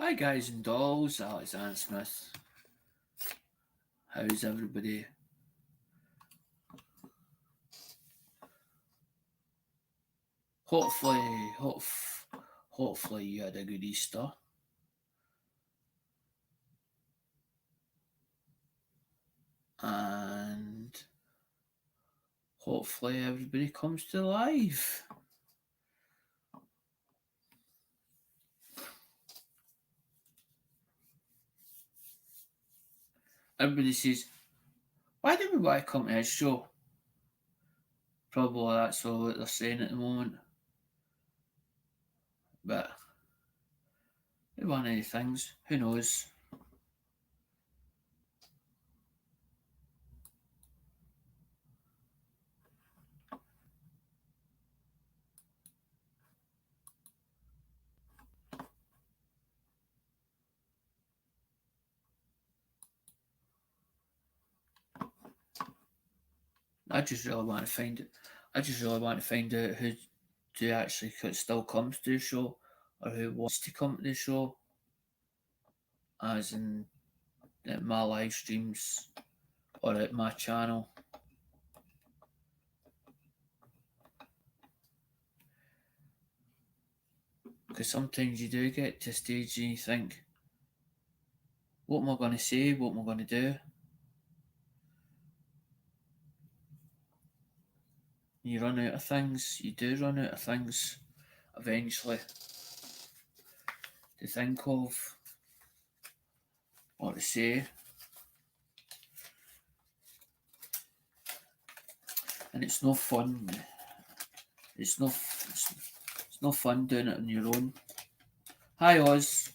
Hi guys and dolls, Alexander Smith. How's everybody? Hopefully, hopefully you had a good Easter. And hopefully everybody comes to life. Everybody says, why do we want to come to his show? Probably that's all what they're saying at the moment. But maybe one of the things, who knows? I just really want to find it. I just really want to find out who actually still comes to the show or who wants to come to the show, as in at my live streams or at my channel. Because sometimes you do get to a stage and you think, what am I going to say? What am I going to do? You run out of things. You do run out of things eventually to think of or to say. And it's no fun. It's no fun doing it on your own. Hi Oz.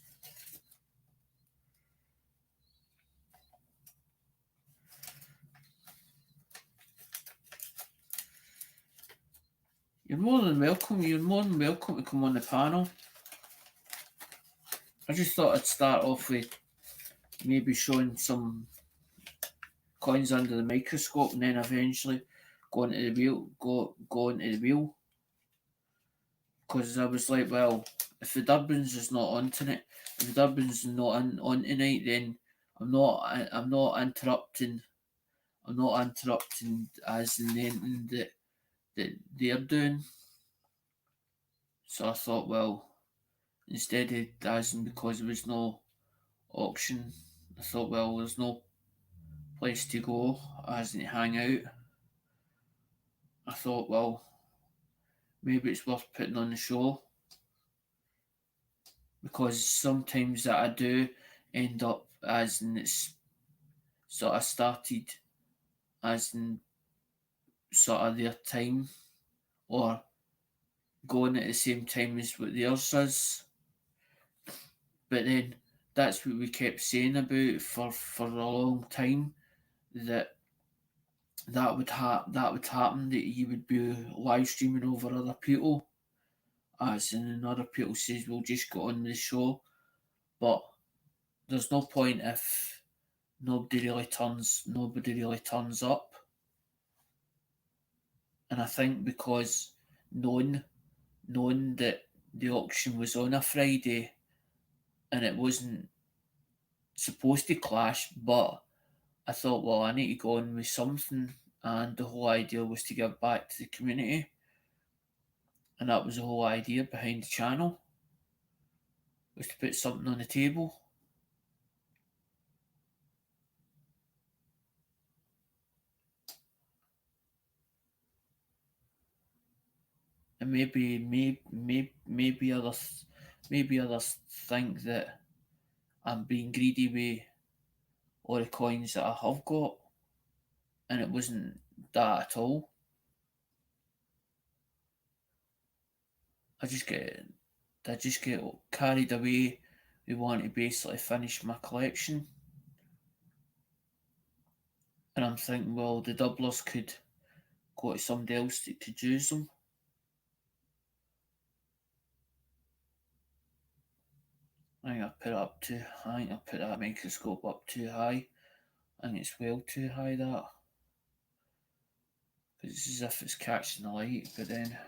You're more than welcome. You're more than welcome to come on the panel. I just thought I'd start off with maybe showing some coins under the microscope and then eventually go into the wheel. Go into the wheel. Because I was like, well, if the Durbins is not on tonight, if the Durbins is not on tonight, then I'm not interrupting. I'm not interrupting as in anything that they're doing. So I thought, well, instead of as in because there was no auction, I thought, well, there's no place to go as in hang out. I thought, well, maybe it's worth putting on the show because sometimes that I do end up as in it's sort of started as in sort of their time or going at the same time as what theirs is. But then that's what we kept saying about for a long time, that that would happen, that you would be live streaming over other people, as in other people says we'll just go on the show, but there's no point if nobody really turns up. And I think because knowing that the auction was on a Friday and it wasn't supposed to clash, but I thought, well, I need to go on with something, and the whole idea was to give back to the community, and that was the whole idea behind the channel, was to put something on the table. And maybe others think that I'm being greedy with all the coins that I have got, and it wasn't that at all. I just get carried away. We want to basically finish my collection, and I'm thinking, well, the doublers could go to somebody else that could use them. I think I put it up too. I think I put that microscope up too high. I think it's well too high, that. Because it's as if it's catching the light, but then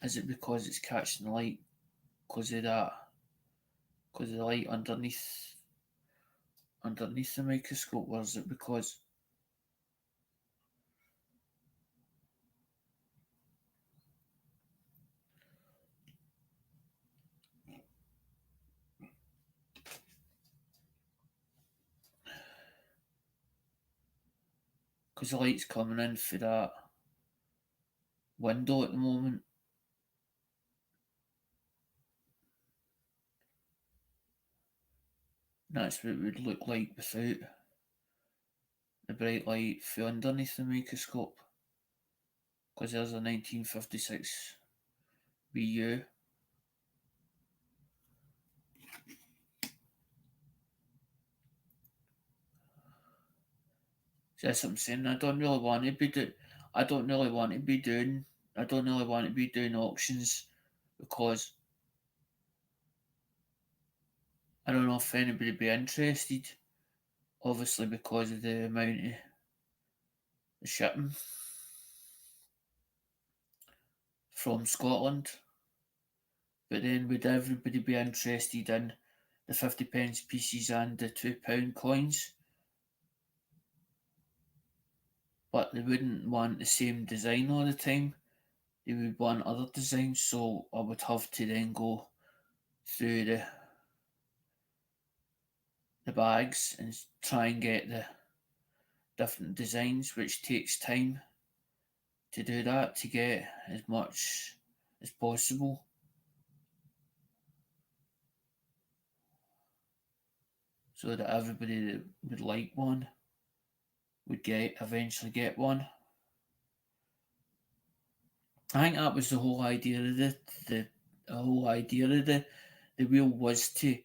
is it because it's catching the light because of that because of the light underneath the microscope, or is it because the light's coming in for that window at the moment? That's what it would look like without the bright light from underneath the microscope. Because there's a 1956 BU. So that's what I'm saying. I don't really want to be doing. I don't really want to be doing. I don't really want to be doing auctions because I don't know if anybody would be interested. Obviously, because of the amount of the shipping from Scotland. But then would everybody be interested in the 50p pieces and the £2 coins? But they wouldn't want the same design all the time. They would want other designs, so I would have to then go through the bags and try and get the different designs, which takes time to do that to get as much as possible, so that everybody that would like one would eventually get one. I think that was the whole idea of the whole idea of the wheel was to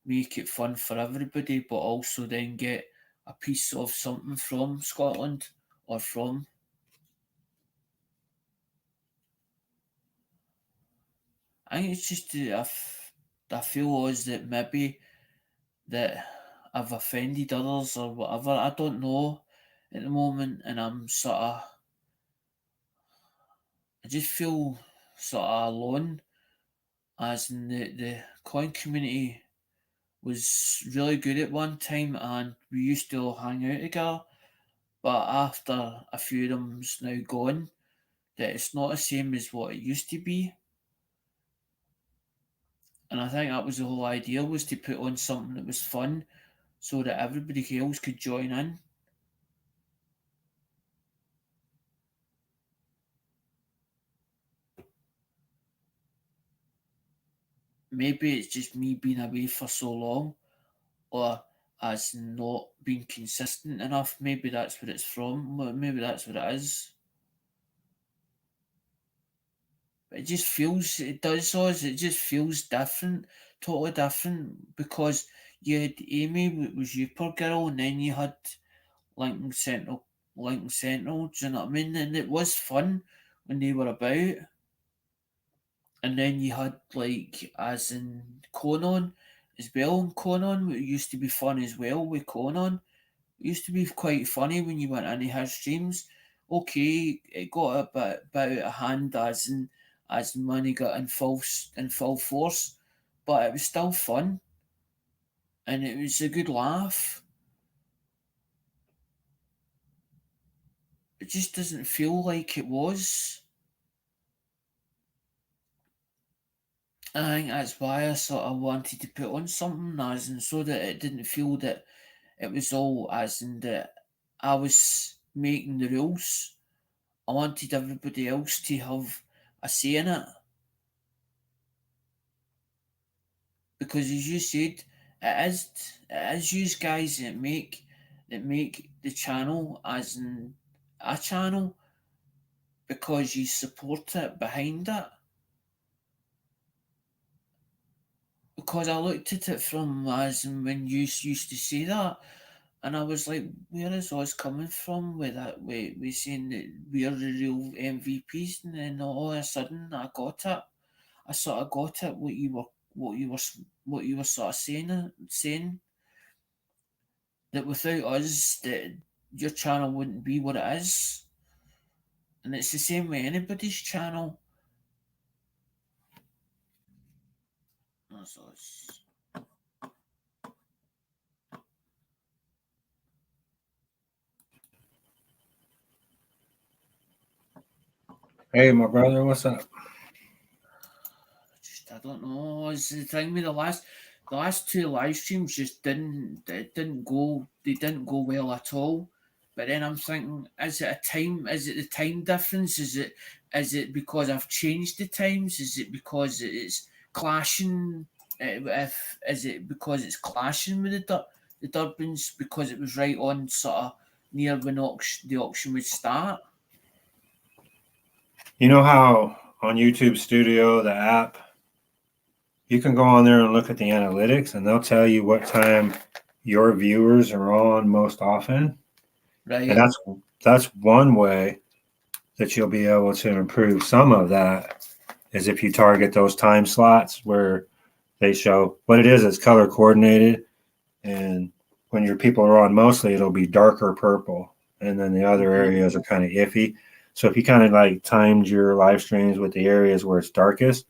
make it fun for everybody, but also then get a piece of something from Scotland or from. I think it's just I feel as that maybe that I've offended others or whatever. I don't know at the moment, and I'm sort of. I just feel sort of alone, as in the coin community was really good at one time, and we used to all hang out together. But after a few of them's now gone, that it's not the same as what it used to be. And I think that was the whole idea, was to put on something that was fun so that everybody else could join in. Maybe it's just me being away for so long, or as not being consistent enough. Maybe that's what it's from. Maybe that's what it is. But it does us, it just feels different, totally different, because you had Amy, was your girl, and then you had Lincoln Central, Lincoln Central, do you know what I mean? And it was fun when they were about. And then you had like as in Conan as well. And Conan, it used to be fun as well with Conan. It used to be quite funny when you went into his streams. Okay, it got a bit out of hand as in when he got in full force, but it was still fun and it was a good laugh. It just doesn't feel like it was. I think that's why I sort of wanted to put on something as in so that it didn't feel that it was all as in that I was making the rules. I wanted everybody else to have a say in it. Because as you said, it is you guys that make the channel as in a channel, because you support it behind it. Because I looked at it from as in when you used to say that, and I was like, where is us coming from with that? We saying that we're the real MVPs, and then all of a sudden I got it. I sort of got it. What you were sort of saying that without us, that your channel wouldn't be what it is, and it's the same with anybody's channel. That's us. Hey, my brother, what's up? I don't know. It's the thing with the last two live streams just didn't go well at all. But then I'm thinking, is it a time? Is it the time difference? Is it because I've changed the times? Is it because it's clashing? If is it because it's clashing with the Durbans because it was right on sort of near when the auction would start? You know how on YouTube Studio, the app, you can go on there and look at the analytics and they'll tell you what time your viewers are on most often. And Right. that's one way that you'll be able to improve some of that is if you target those time slots where they show what it is, it's color coordinated. And when your people are on mostly, it'll be darker purple. And then the other Mhm. areas are kind of iffy. So if you kind of like timed your live streams with the areas where it's darkest,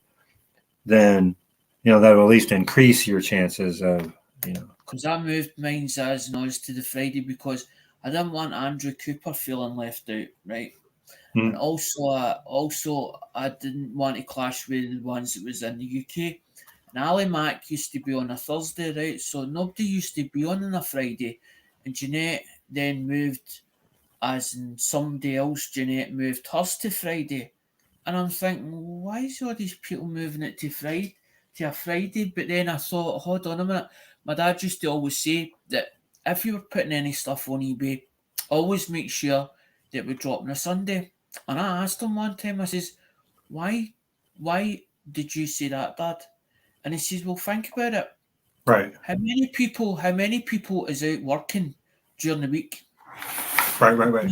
then that will at least increase your chances of you know Because I moved mine's as noise to the Friday because I didn't want Andrew Cooper feeling left out, right? And mm, also I didn't want to clash with the ones that was in the UK. And Ali Mack used to be on a Thursday, right? So nobody used to be on a Friday. And Jeanette then moved, as in somebody else, Jeanette moved hers to Friday. And I'm thinking, why is all these people moving it to a Friday? But then I thought, hold on a minute. My dad used to always say that if you were putting any stuff on eBay, always make sure that we drop on a Sunday. And I asked him one time, I says, why did you say that, Dad? And he says, well, think about it. right, How many people is out working during the week? right.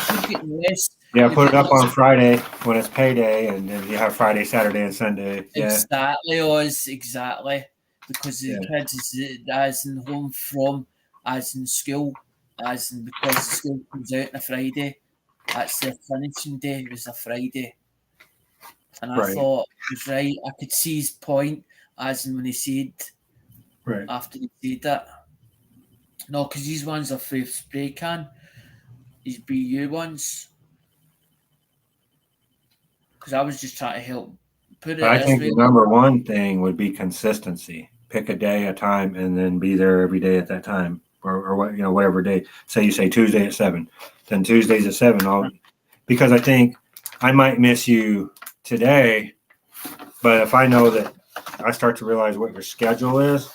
You're getting less. Yeah, You're put it getting up less. on Friday when it's payday, and then you have Friday, Saturday, and Sunday. Yeah, Exactly, Oz, exactly. Because the yeah, kids is as in home from, as in school, as in because the school comes out on a Friday. That's their finishing day was a Friday. And I right, thought he was right. I could see his point as in when he said right. after he said that. No, because these ones are for spray can, these BU ones. Because I was just trying to help put it I this think way. the number one thing would be consistency. Pick a day, a time, and then be there every day at that time, or what whatever day. Say you say Tuesday at 7, then Tuesdays at 7. Because I think I might miss you today, but if I know that I start to realize what your schedule is,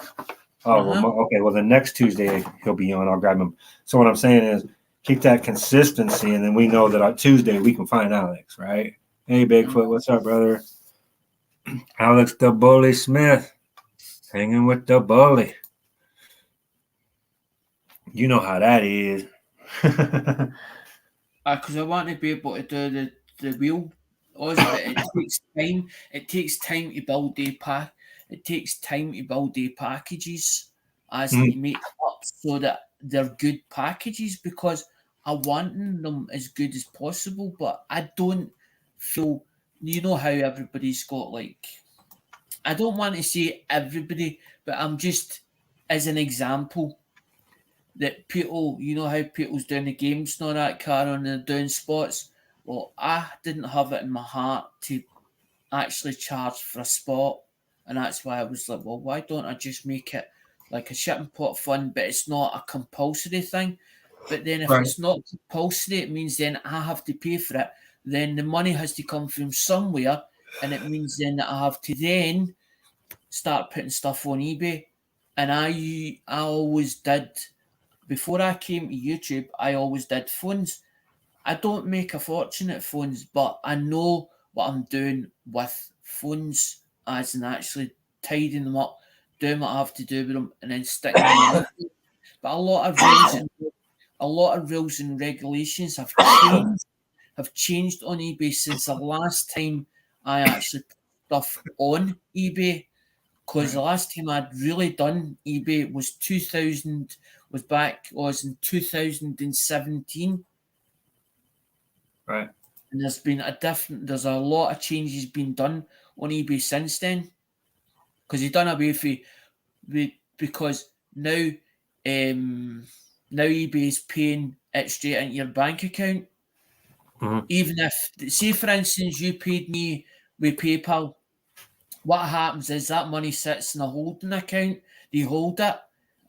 oh Uh-huh. well, okay, well the next Tuesday he'll be on. I'll grab him. So what I'm saying is keep that consistency, and then we know that on Tuesday we can find Alex, right? Hey Bigfoot, Uh-huh. what's up, brother? Alex the Bully Smith, hanging with the bully. You know how that is. Because I want to be able to do the wheel, us, but it takes time. It takes time to build a pack. It takes time to build a packages, as in to Mm, make up so that they're good packages. Because I want them as good as possible, but I don't feel. You know how everybody's got like. I don't want to say everybody, but I'm just as an example that people, you know how people's doing the games and all that, Karen, and they're doing spots. Well, I didn't have it in my heart to actually charge for a spot, and that's why I was like, well, why don't I just make it like a shipping pot fund, but it's not a compulsory thing. But then if right, it's not compulsory, it means then I have to pay for it. Then the money has to come from somewhere, and it means then that I have to then start putting stuff on eBay. And I always did before I came to YouTube, I always did phones. I don't make a fortune at phones, but I know what I'm doing with phones, as in actually tidying them up, doing what I have to do with them, and then sticking them on eBay. But a lot of rules and regulations have changed on eBay since the last time I actually put stuff on eBay, because the right, last time I'd really done eBay was back was in 2017, right. and there's a lot of changes been done on eBay since then, because he done away because um now eBay is paying it straight into your bank account. Even if, say for instance, you paid me with PayPal, what happens is that money sits in a holding account. They hold it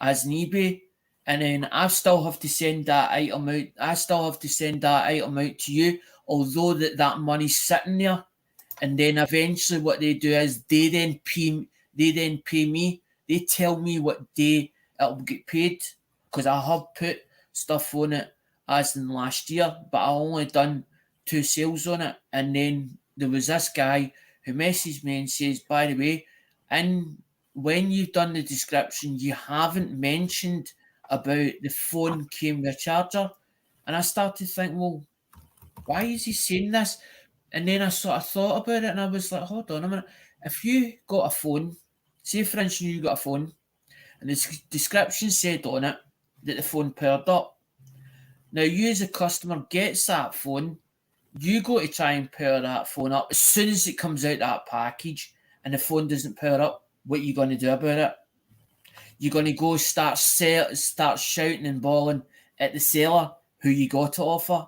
as an eBay, and then I still have to send that item out. I still have to send that item out to you, although that money's sitting there. And then eventually, what they do is They then pay me. They tell me what day it'll get paid because I have put stuff on it as in last year, but I only done 2 sales on it. And then there was this guy who messaged me and says, by the way, and when you've done the description, you haven't mentioned about the phone came with a charger. And I started to think, well, why is he saying this? And then I sort of thought about it and I was like, hold on a minute. If you got a phone, say for instance you got a phone and the description said on it that the phone powered up. Now you as a customer gets that phone, you go to try and power that phone up. As soon as it comes out that package and the phone doesn't power up, what are you going to do about it? You're going to go start shouting and bawling at the seller who you got to offer.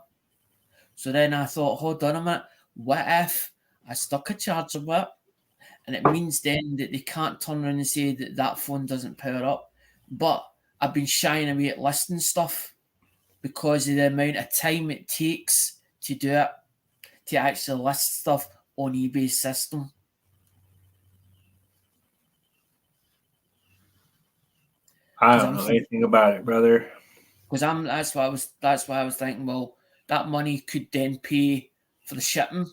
So then I thought, hold on a minute, what if I stuck a charger with it? And it means then that they can't turn around and say that that phone doesn't power up. But I've been shying away at listing stuff because of the amount of time it takes to do it, to actually list stuff on eBay's system. I don't know anything about it, brother. Because that's why I was thinking, well, that money could then pay for the shipping,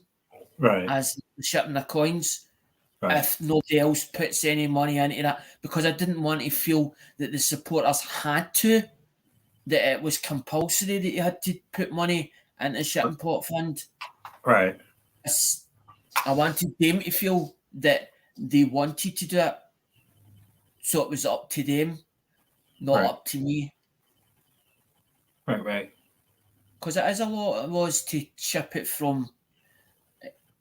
Right. as the shipping the coins. Right. If nobody else puts any money into that, because I didn't want to feel that the supporters had to, that it was compulsory that you had to put money into shipping pot fund. Right. I wanted them to feel that they wanted to do it, so it was up to them, not up to me. Right. Because it is a lot of laws to ship it from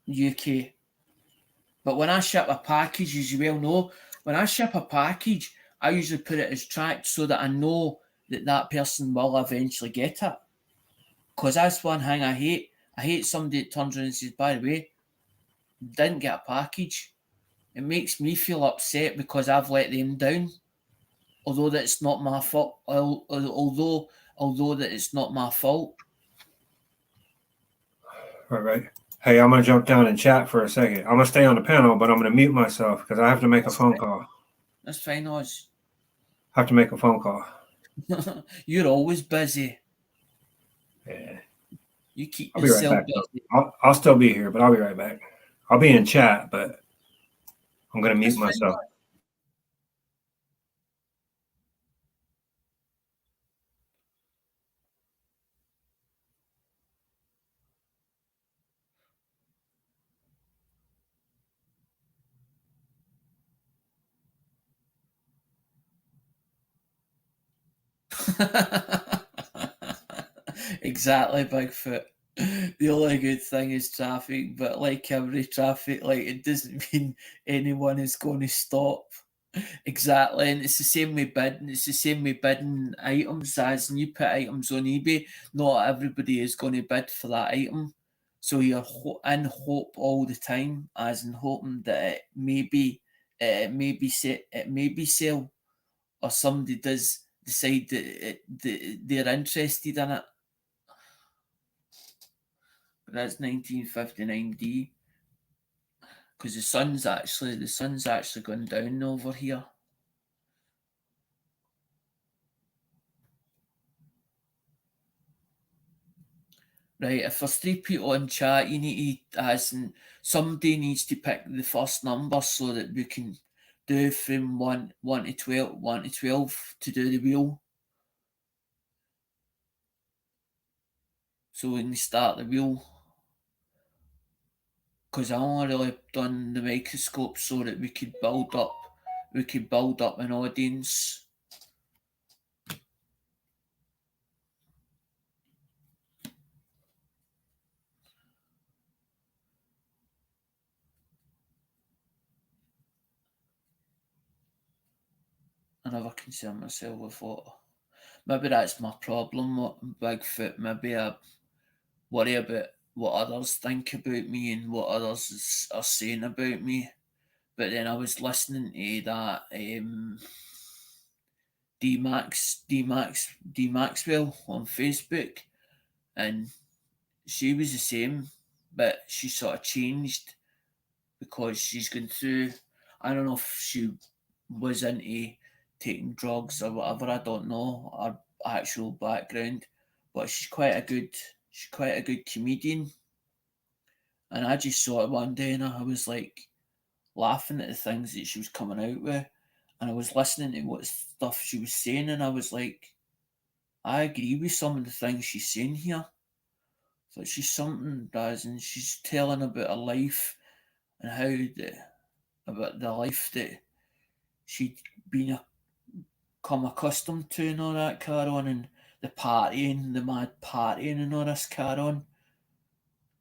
UK. But when I ship a package, as you well know, when I ship a package, I usually put it as tracked so that I know that that person will eventually get it. Because that's one thing I hate. I hate somebody that turns around and says, by the way, didn't get a package. It makes me feel upset because I've let them down. Although that it's not my fault. Although that it's not my fault. Right. Hey, I'm going to jump down and chat for a second. I'm going to stay on the panel, but I'm going to mute myself because I have to make a phone call. That's fine, Oz. I have to make a phone call. You're always busy. Yeah. You keep I'll be right back. busy. I'll still be here, but I'll be right back. I'll be in chat, but I'm going to mute That's myself. fine. Exactly, Bigfoot. The only good thing is traffic, but like every traffic light, it doesn't mean anyone is going to stop. Exactly, and it's the same with bidding. It's the same with bidding items. As you put items on eBay, not everybody is going to bid for that item. So you're in hope all the time, as in hoping that it may be sale, or somebody does decide that they're interested in it. But that's 1959D because the sun's actually gone down over here. Right, if there's 3 people in chat, you need to, as in, somebody needs to pick the first number so that we can do from 1 to 12 to do the wheel. So we can start the wheel. Because I only really done the microscope so that we could build up an audience. I never concern myself with what. Maybe that's my problem, Bigfoot. Maybe I worry about what others think about me and what others are saying about me. But then I was listening to that D Maxwell on Facebook, and she was the same, but she sort of changed because she's going through. I don't know if she was into taking drugs or whatever. I don't know her actual background, but she's quite a good comedian. And I just saw it one day, and I was like laughing at the things that she was coming out with, and I was listening to what stuff she was saying, and I was like, I agree with some of the things she's saying here. So she's something does, and she's telling about her life and how about the life that she'd been come accustomed to and all that car on, and the partying, the mad partying and all this car on.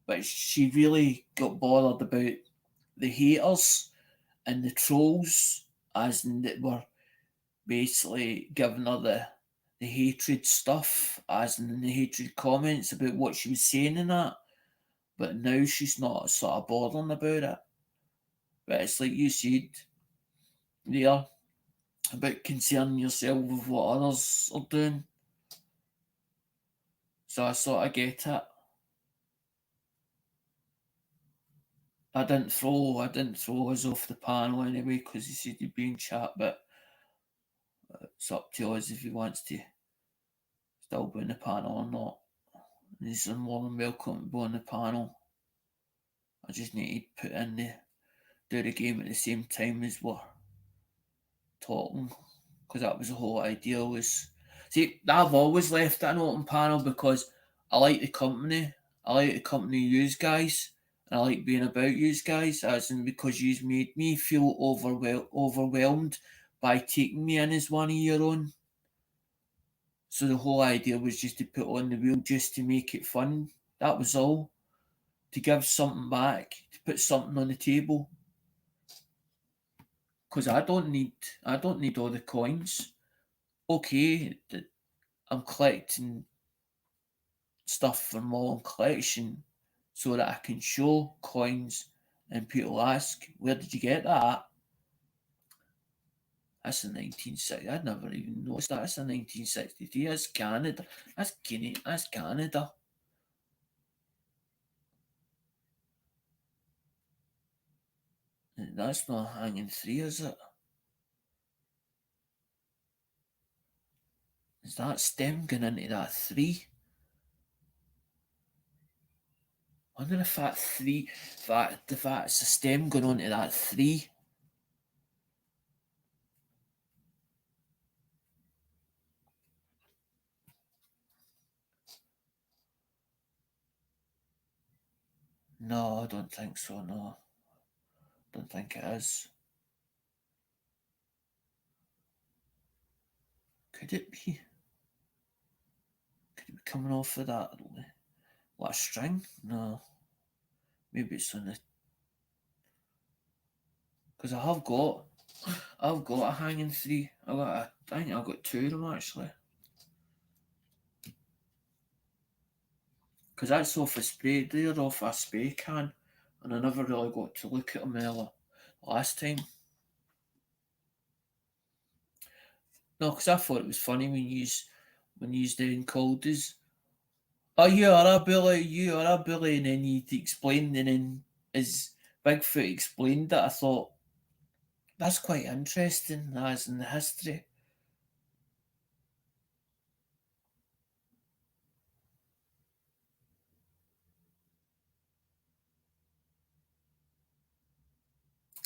But she really got bothered about the haters and the trolls, as in that were basically giving her the hatred stuff, as in the hatred comments about what she was saying and that. But now she's not sort of bothering about it. But it's like you said there about concerning yourself with what others are doing. So I sort of get it. I didn't throw us off the panel anyway because he said he'd be in chat, but it's up to us if he wants to still be in the panel or not. He's more than welcome to be on the panel. I just need to put in do the game at the same time as we're talking, because that was the whole idea. Was see, I've always left it an open panel because I like the company. I like the company yous guys, and I like being about yous guys, as in because yous made me feel overwhelmed by taking me in as one of your own. So the whole idea was just to put on the wheel just to make it fun. That was all. To give something back, to put something on the table. Because I don't need all the coins. Okay, I'm collecting stuff from my own collection so that I can show coins and people ask, where did you get that? That's a 1960. I'd never even noticed that. That's a 1963. That's Canada. That's Guinea. That's Canada. That's not hanging three, is it? Is that stem going into that three? I wonder if that three, if that's a stem going on to that three. No, I don't think so. No, don't think it is. Could it be? Could it be coming off of that like a string? No, maybe it's on the. Because I've got a hanging three. I think I've got two of them actually. Because that's off a spray. They're off a spray can, and I never really got to look at them last time. No, because I thought it was funny when you then called us. Oh, you are a bully, and then you explained, and then as Bigfoot explained that, I thought that's quite interesting, as in the history.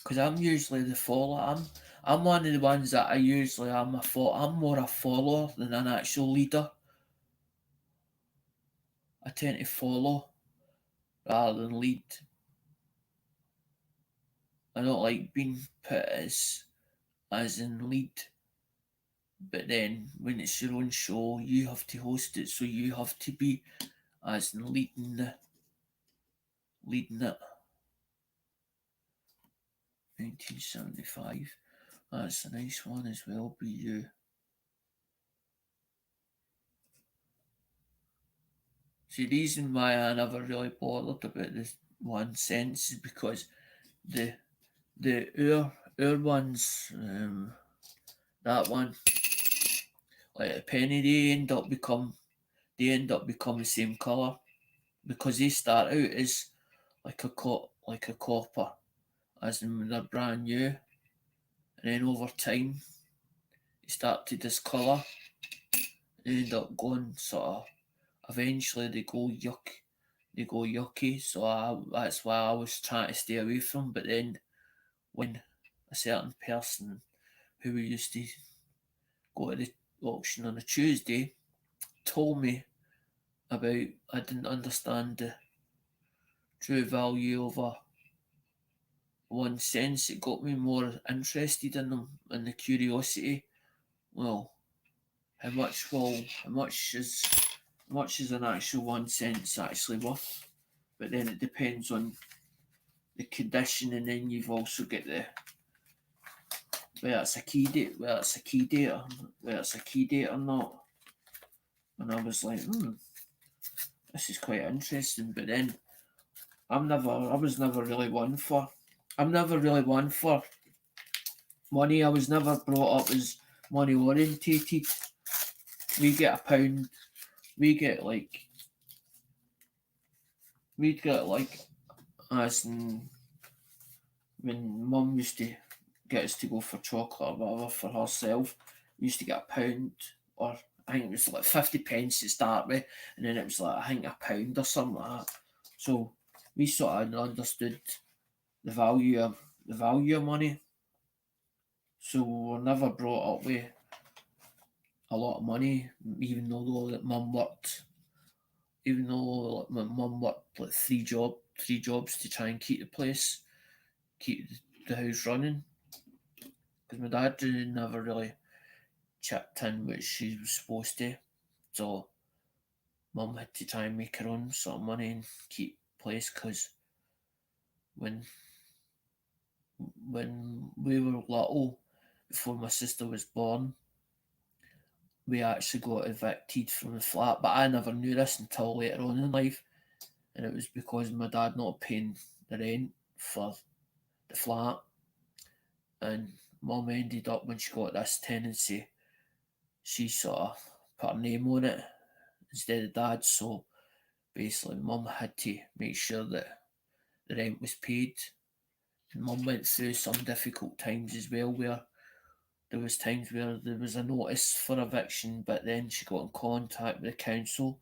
Because I'm usually the follower. I'm one of the ones that I usually am I'm more a follower than an actual leader. I tend to follow rather than lead. I don't like being put as in lead. But then when it's your own show, you have to host it, so you have to be as in leading it. 1975. That's a nice one as well. Be you. See, the reason why I never really bothered about the 1 cent is because the our ones, that one, like a penny, they end up become the same colour because they start out as like a copper, as in when they're brand new, and then over time they start to discolour. They end up going sort of. Eventually, they go yucky. So that's why I was trying to stay away from. But then when a certain person who we used to go to the auction on a Tuesday told me about, I didn't understand the true value of a 1 cent. It got me more interested in them and the curiosity. Well, how much is an actual 1 cent actually worth? But then it depends on the condition, and then you've also got the whether it's a key date, whether it's a key date or not. And I was like, this is quite interesting. But then I was never really one for. I'm never really one for money. I was never brought up as money orientated. We get a pound. We get like we get like as in when Mum used to get us to go for chocolate or whatever for herself, we used to get a pound, or I think it was like 50 pence to start with, and then it was like I think a pound or something like that. So we sort of understood the value of money. So we were never brought up with a lot of money, even though that Mum worked, even though like, my mum worked like three jobs to try and keep the place, keep the house running. Because my dad never really chipped in, which she was supposed to. So mum had to try and make her own sort of money and keep place. Because when we were little, before my sister was born, we actually got evicted from the flat. But I never knew this until later on in life, and it was because my dad not paying the rent for the flat, and mum ended up, when she got this tenancy, she sort of put her name on it instead of dad. So basically, mum had to make sure that the rent was paid. And mum went through some difficult times as well, where there was times where there was a notice for eviction, but then she got in contact with the council,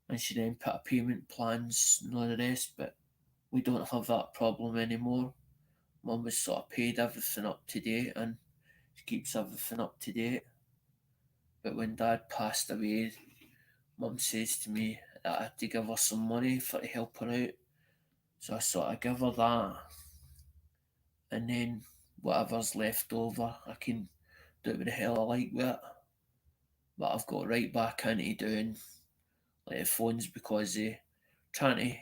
and she then put a payment plans and all the rest. But we don't have that problem anymore. Mum has sort of paid everything up to date, and she keeps everything up to date. But when dad passed away, mum says to me that I had to give her some money for to help her out. So I sort of give her that, and then whatever's left over, I can do what the hell I like with it. But I've got right back into doing like the phones because trying to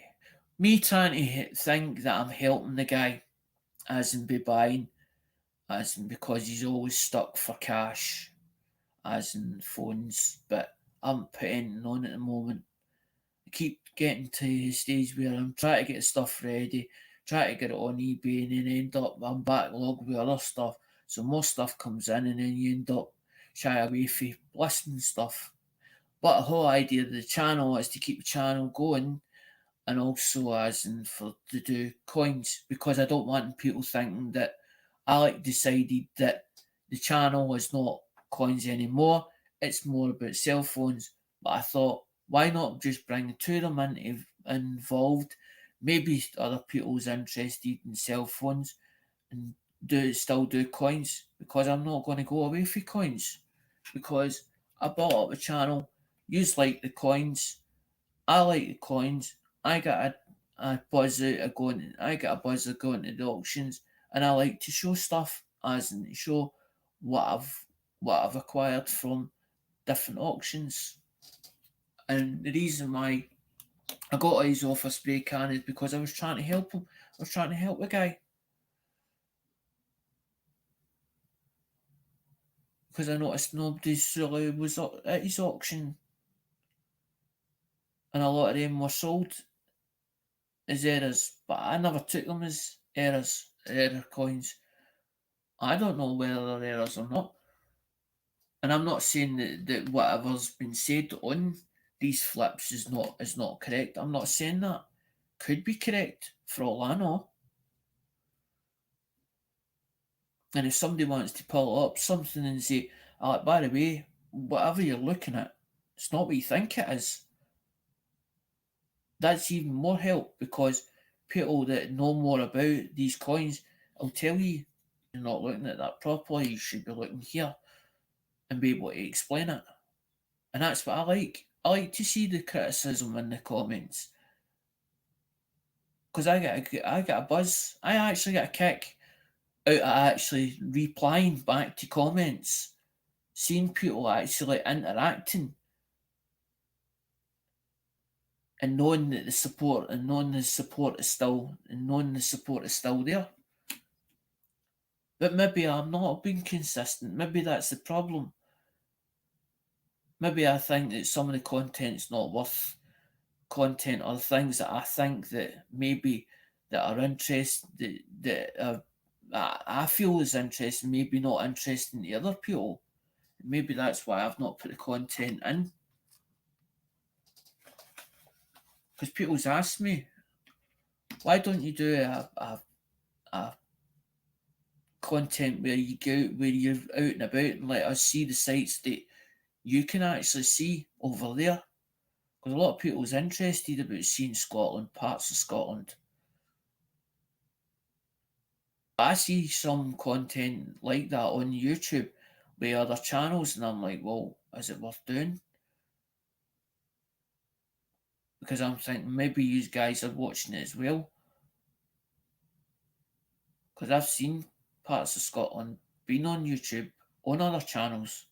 trying to think that I'm helping the guy, as in be buying, as in because he's always stuck for cash, as in phones. But I'm putting on at the moment. I keep getting to the stage where I'm trying to get stuff ready, try to get it on eBay, and then end up I'm backlogged with other stuff. So more stuff comes in, and then you end up shy away from listing stuff. But the whole idea of the channel is to keep the channel going, and also as in for to do coins, because I don't want people thinking that I like decided that the channel is not coins anymore. It's more about cell phones. But I thought, why not just bring the two of them involved? Maybe other people's interested in cell phones and still do coins, because I'm not going to go away from coins, because I bought up a channel. Use like the coins. I like the coins. I got a buzz out of going. I get a buzz of going to the auctions, and I like to show stuff, as in show what I've acquired from different auctions. And the reason why I got his off a spray can is because I was trying to help him. I was trying to help the guy, because I noticed nobody really was at his auction, and a lot of them were sold as errors, but I never took them as error coins. I don't know whether they're errors or not. And I'm not saying that whatever's been said on these flips is not correct. I'm not saying that. Could be correct for all I know. And if somebody wants to pull up something and say, oh, by the way, whatever you're looking at, it's not what you think it is, that's even more help, because people that know more about these coins will tell you you're not looking at that properly, you should be looking here, and be able to explain it. And that's what I like. I like to see the criticism in the comments, because I get a buzz. I actually get a kick out of actually replying back to comments, seeing people actually interacting, and knowing that the support and knowing the support is still there. But maybe I'm not being consistent. Maybe that's the problem. Maybe I think that some of the content's not worth content, or things that I think that maybe that are interesting, that I feel is interesting, maybe not interesting to other people. Maybe that's why I've not put the content in. Because people's asked me, why don't you do a content where you go where you're out and about and let us see the sites that you can actually see over there? Because a lot of people's interested about seeing Scotland, parts of Scotland. I see some content like that on YouTube by other channels, and I'm like, well, is it worth doing? Because I'm thinking maybe you guys are watching it as well. Because I've seen parts of Scotland being on YouTube on other channels.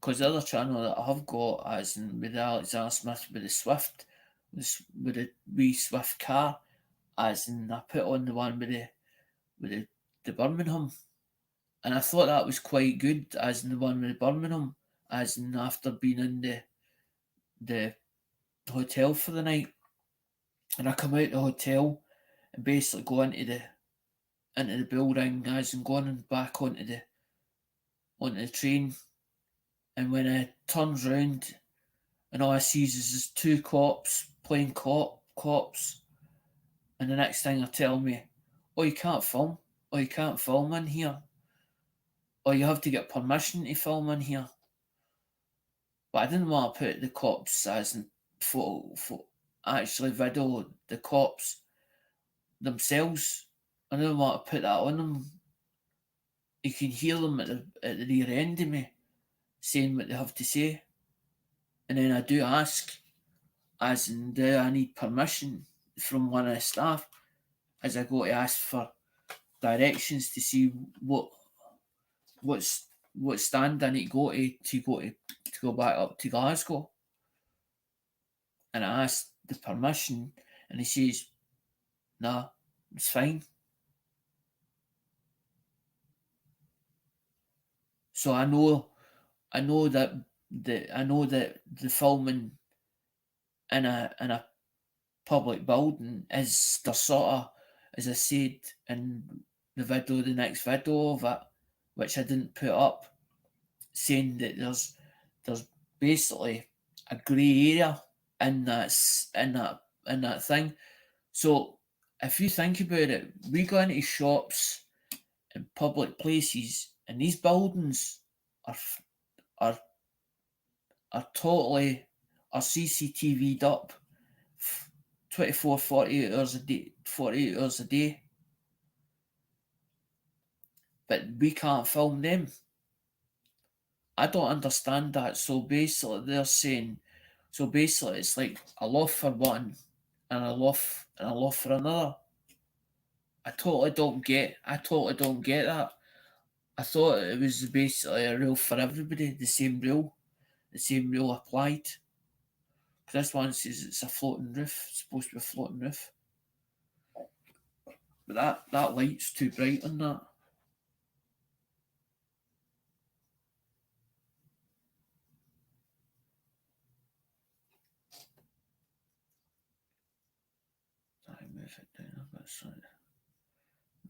Because the other channel that I have got, as in with Alexander Smith with the Swift, with the wee Swift car, as in I put on the one with the Birmingham, and I thought that was quite good, as in the one with the Birmingham, as in after being in the hotel for the night, and I come out the hotel and basically go into the building, as in going back onto the train, and when I turns round, and all I see is two cops playing cops, and the next thing they tell me, oh, you can't film, oh, you can't film in here, or you have to get permission to film in here. But I didn't want to put the cops as in actually video the cops themselves. I didn't want to put that on them. You can hear them at the rear end of me saying what they have to say. And then I do ask, as in, do I need permission from one of the staff, as I go to ask for directions to see what stand I need to go back up to Glasgow. And I asked the permission, and he says, "Nah, it's fine." So I know that the filming in a public building is the sort of, as I said in the next video of it, which I didn't put up, saying that there's basically a grey area in that thing. So if you think about it, we go into shops and public places, and these buildings are are totally are CCTV'd up 24, 48 hours a day, 48 hours a day. But we can't film them. I don't understand that. So basically they're saying, so basically it's like a loft for one and a loft for another. I totally don't get that. I thought it was basically a rule for everybody, the same rule applied. Because this one says it's a floating roof, it's supposed to be a floating roof. But that light's too bright on that. move it down a bit. So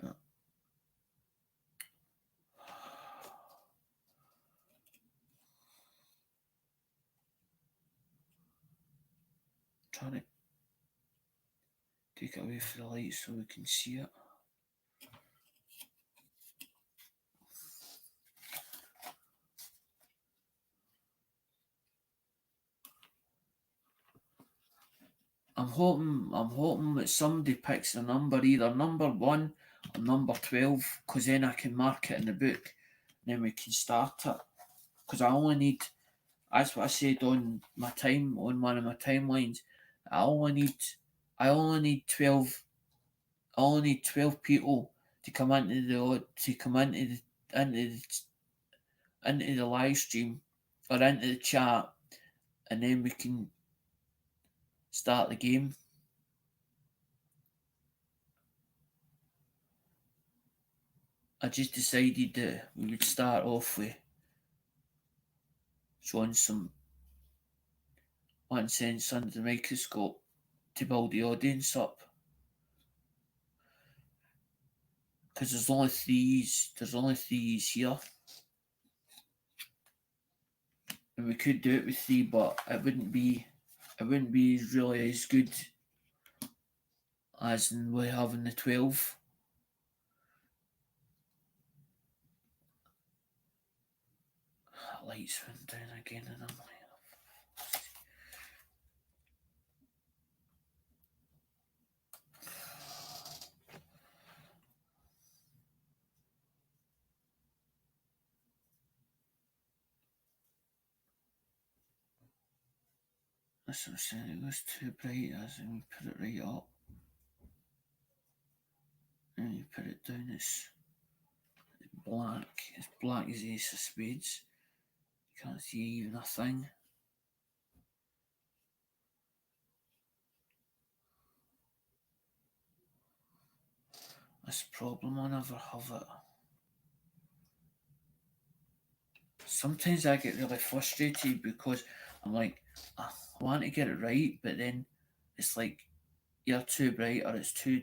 no. Trying to take it away from the light so we can see it. I'm hoping that somebody picks a number, either number 1 or number 12, because then I can mark it in the book, and then we can start it. Because I only need, that's what I said on on one of my timelines. I only need 12. I only need 12 people to come into the live stream or into the chat, and then we can start the game. I just decided that we would start off with showing some 1 cents under the microscope to build the audience up. Because there's only three here. And we could do it with 3, but it wouldn't be really as good as in we having the 12. Lights went down again and I'm like, that's what I'm saying, it goes too bright as and we put it right up. And you put it down, it's black as the ace of spades. You can't see even a thing. That's the problem, I never have it. Sometimes I get really frustrated because I'm like, I want to get it right, but then it's like you're too bright or it's too.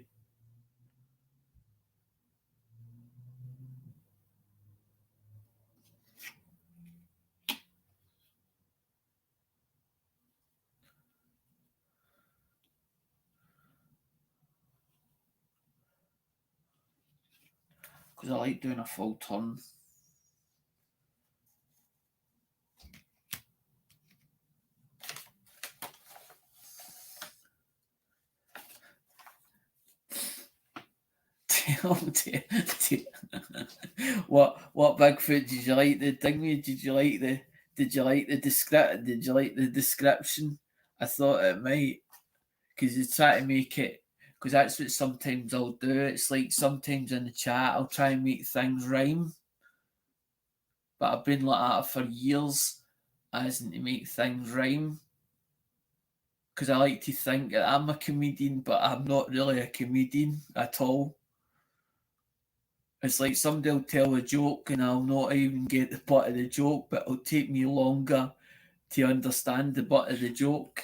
Because I like doing a full turn. What Bigfoot did you like the thingy? Did you like the description? I thought it might, because you try to make it, because that's what sometimes I'll do. It's like sometimes in the chat I'll try and make things rhyme, but I've been like that for years, as in to make things rhyme. Because I like to think that I'm a comedian, but I'm not really a comedian at all. It's like somebody will tell a joke and I'll not even get the butt of the joke, but it'll take me longer to understand the butt of the joke.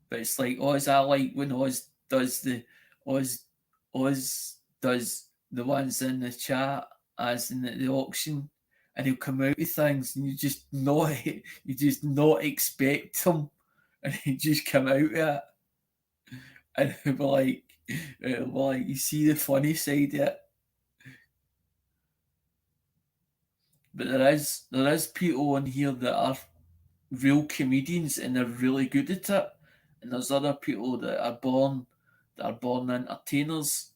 But it's like Oz, I like when Oz does the ones in the chat as in the auction, and he'll come out with things and you just not expect him, and he just come out with it, and it'll be like you see the funny side of it. But there is people on here that are real comedians and they're really good at it, and there's other people that are born entertainers.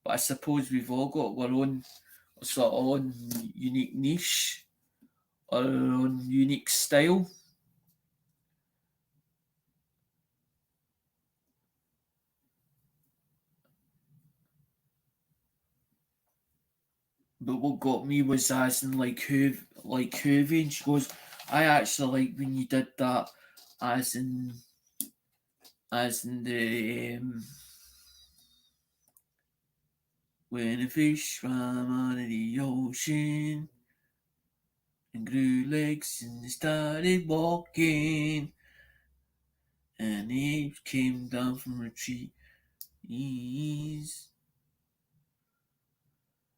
But I suppose we've all got our own sort of own unique niche or our own unique style. But what got me was as in like Hoovy, and she goes, I actually like when you did that as in the when a fish swam out of the ocean and grew legs and started walking, and apes came down from the trees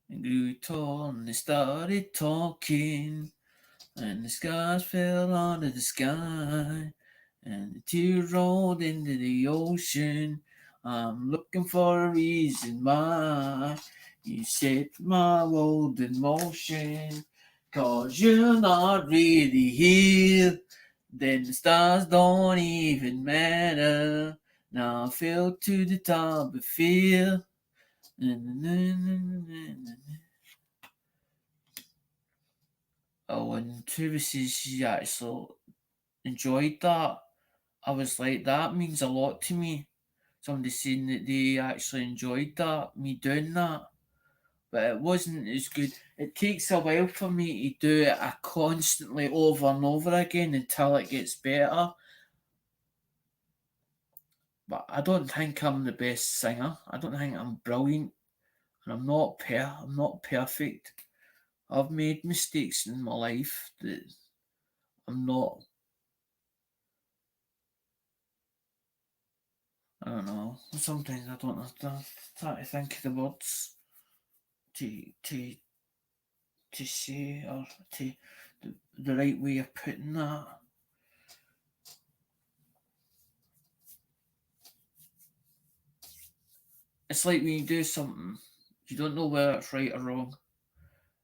and grew tall, and they started talking, and the stars fell out of the sky, and the tears rolled into the ocean. I'm looking for a reason why you set my world in motion, 'cause you're not really here. Then the stars don't even matter. Now I fell to the top of fear. Oh, and Travis she actually enjoyed that. I was like, that means a lot to me. Somebody saying that they actually enjoyed that, me doing that. But it wasn't as good. It takes a while for me to do it constantly over and over again until it gets better. But I don't think I'm the best singer. I don't think I'm brilliant. And I'm not perfect. I've made mistakes in my life that I'm not. I don't know. Sometimes I don't have to try to think of the words to to to say, or to the right way of putting that. It's like when you do something, you don't know whether it's right or wrong.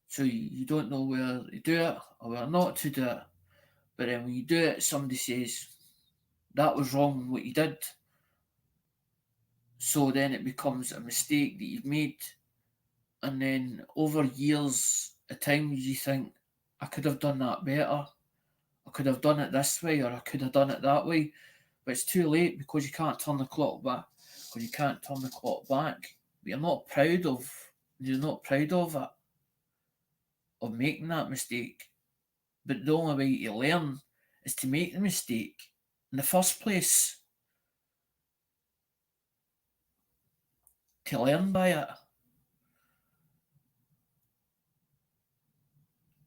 So you don't know whether to do it or whether not to do it. But then when you do it, somebody says, that was wrong what you did. So then it becomes a mistake that you've made. And then over years, at times you think, I could have done that better. I could have done it this way, or I could have done it that way. But it's too late because you can't turn the clock back. Because you can't turn the clock back. But you're not proud of it, of making that mistake. But the only way to learn is to make the mistake in the first place. To learn by it.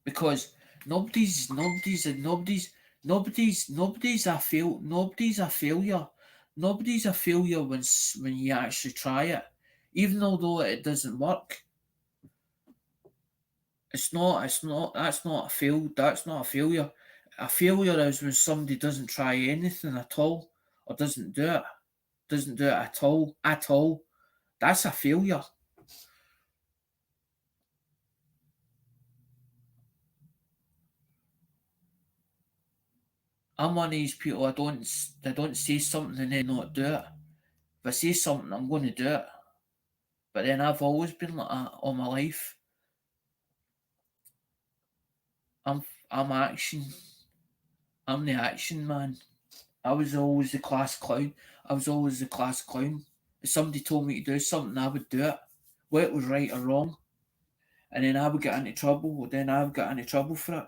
Because nobody's a failure. Nobody's a failure when you actually try it. Even although it doesn't work. That's not a failure. A failure is when somebody doesn't try anything at all or doesn't do it. Doesn't do it at all. At all. That's a failure. I'm one of these people I don't say something and then not do it. If I say something, I'm going to do it. But then I've always been like that all my life. I'm action. I'm the action man. I was always the class clown. If somebody told me to do something, I would do it. Whether it was right or wrong. And then I would get into trouble. Then I would get into trouble for it.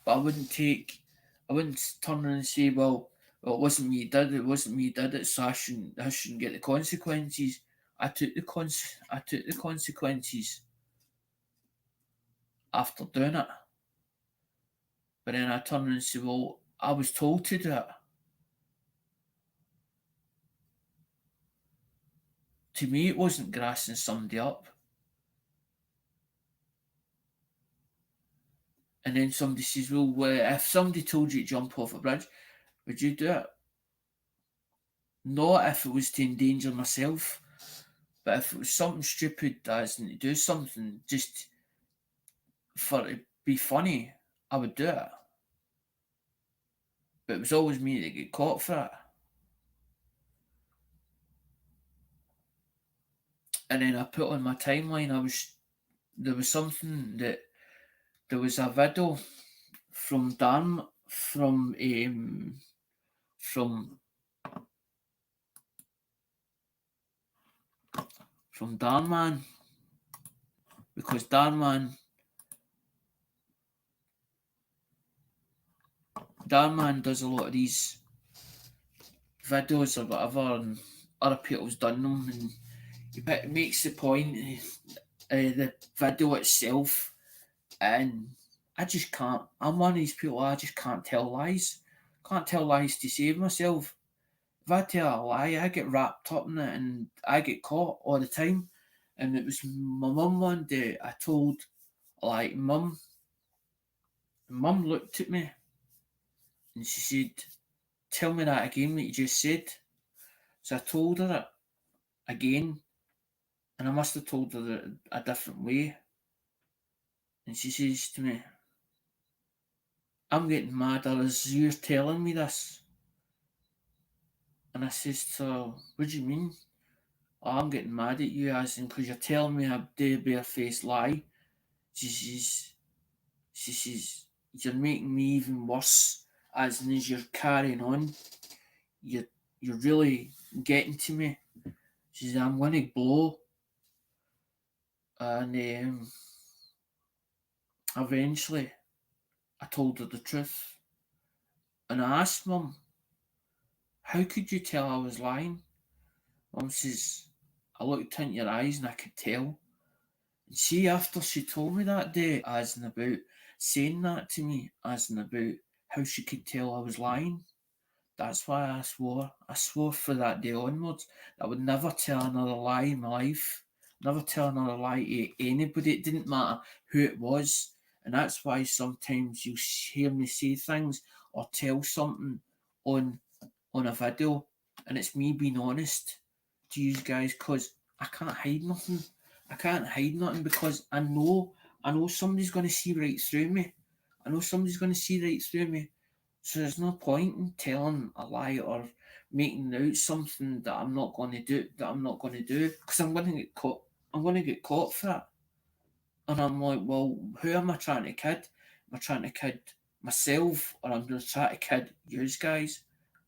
But I wouldn't turn around and say, well, it wasn't me who did it, so I shouldn't get the consequences. I took the consequences after doing it. But then I turn around and say, well, I was told to do it. To me, it wasn't grassing somebody up. And then somebody says, well, if somebody told you to jump off a bridge, would you do it? Not if it was to endanger myself, but if it was something stupid that isn't to do something just for it to be funny, I would do it. But it was always me that get caught for it. And then I put on my timeline, there was something that there was a video from Dan from Dan Man, because Dan Man does a lot of these videos or whatever, and other people's done them, and he makes the point the video itself, and I just can't. I'm one of these people, I just can't tell lies. Can't tell lies to save myself. If I tell a lie, I get wrapped up in it and I get caught all the time. And it was my mum one day, I told a lie to mum. Mum looked at me and she said, "Tell me that again, what you just said." So I told her it again, and I must have told her it a different way. And she says to me, "I'm getting madder as you're telling me this." And I says to her, "What do you mean?" "Oh, I'm getting mad at you, as in because you're telling me a dead bare-faced lie." She says, she says, "You're making me even worse, as in as you're carrying on. You're, you're really getting to me." She says, "I'm going to blow." And eventually, I told her the truth. And I asked Mum, "How could you tell I was lying?" Mum says, "I looked into your eyes and I could tell." And see, after she told me that day, as in about saying that to me, as in about how she could tell I was lying, that's why I swore. I swore for that day onwards that I would never tell another lie in my life. Never tell another lie to anybody. It didn't matter who it was. And that's why sometimes you hear me say things or tell something on on a video, and it's me being honest to you guys, because I can't hide nothing. I can't hide nothing because I know somebody's going to see right through me. I know somebody's going to see right through me. So there's no point in telling a lie or making out something that I'm not going to do. That I'm not going to do because I'm going to get caught. I'm going to get caught for it. And I'm like, well, who am I trying to kid? Am I trying to kid myself, or I'm going to try to kid you guys?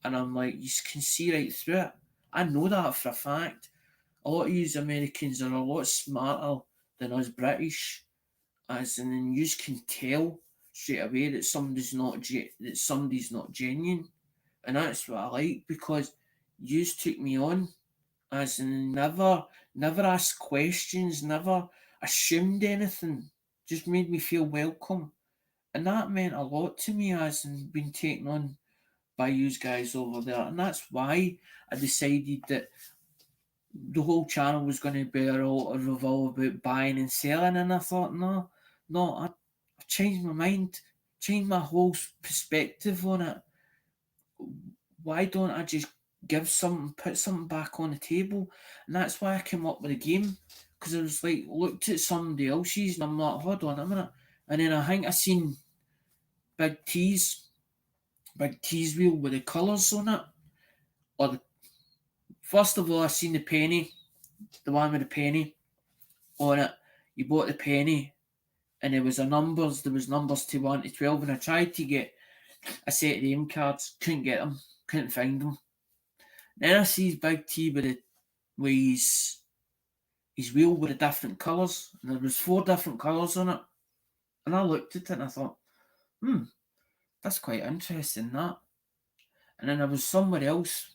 And I'm like, you can see right through it. I know that for a fact. A lot of you Americans are a lot smarter than us British, as in you can tell straight away that somebody's not genuine, and that's what I like, because you took me on, as in never asked questions, never assumed anything, just made me feel welcome. And that meant a lot to me, as in being taken on by you guys over there. And that's why I decided that the whole channel was going to be a revolve about buying and selling. And I thought, no, I changed my mind, changed my whole perspective on it. Why don't I just put something back on the table? And that's why I came up with a game, because I was like, looked at somebody else's, and I'm like, hold on a minute. And then I think I seen Big T's, Big T's wheel with the colours on it. First of all, I seen the penny, the one with the penny on it. You bought the penny, and there was numbers to 1 to 12, and I tried to get a set of name cards, couldn't get them, couldn't find them. Then I sees Big T with his wheel with the different colours, and there was 4 different colours on it. And I looked at it and I thought, that's quite interesting, that. And then there was somewhere else,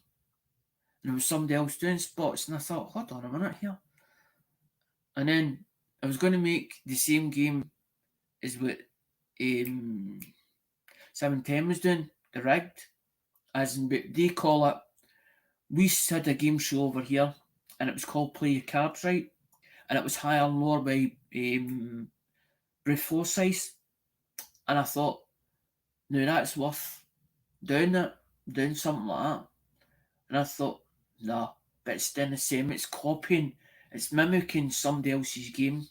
and there was somebody else doing spots, and I thought, hold on a minute here. And then I was going to make the same game as what 710 was doing, the rigged, as in, but they call it. We had a game show over here, and it was called Play Your Cards Right, and it was higher and lower by Brave Forsyth. And I thought, no, that's worth doing something like that. And I thought, no, but it's still the same. It's copying, it's mimicking somebody else's game.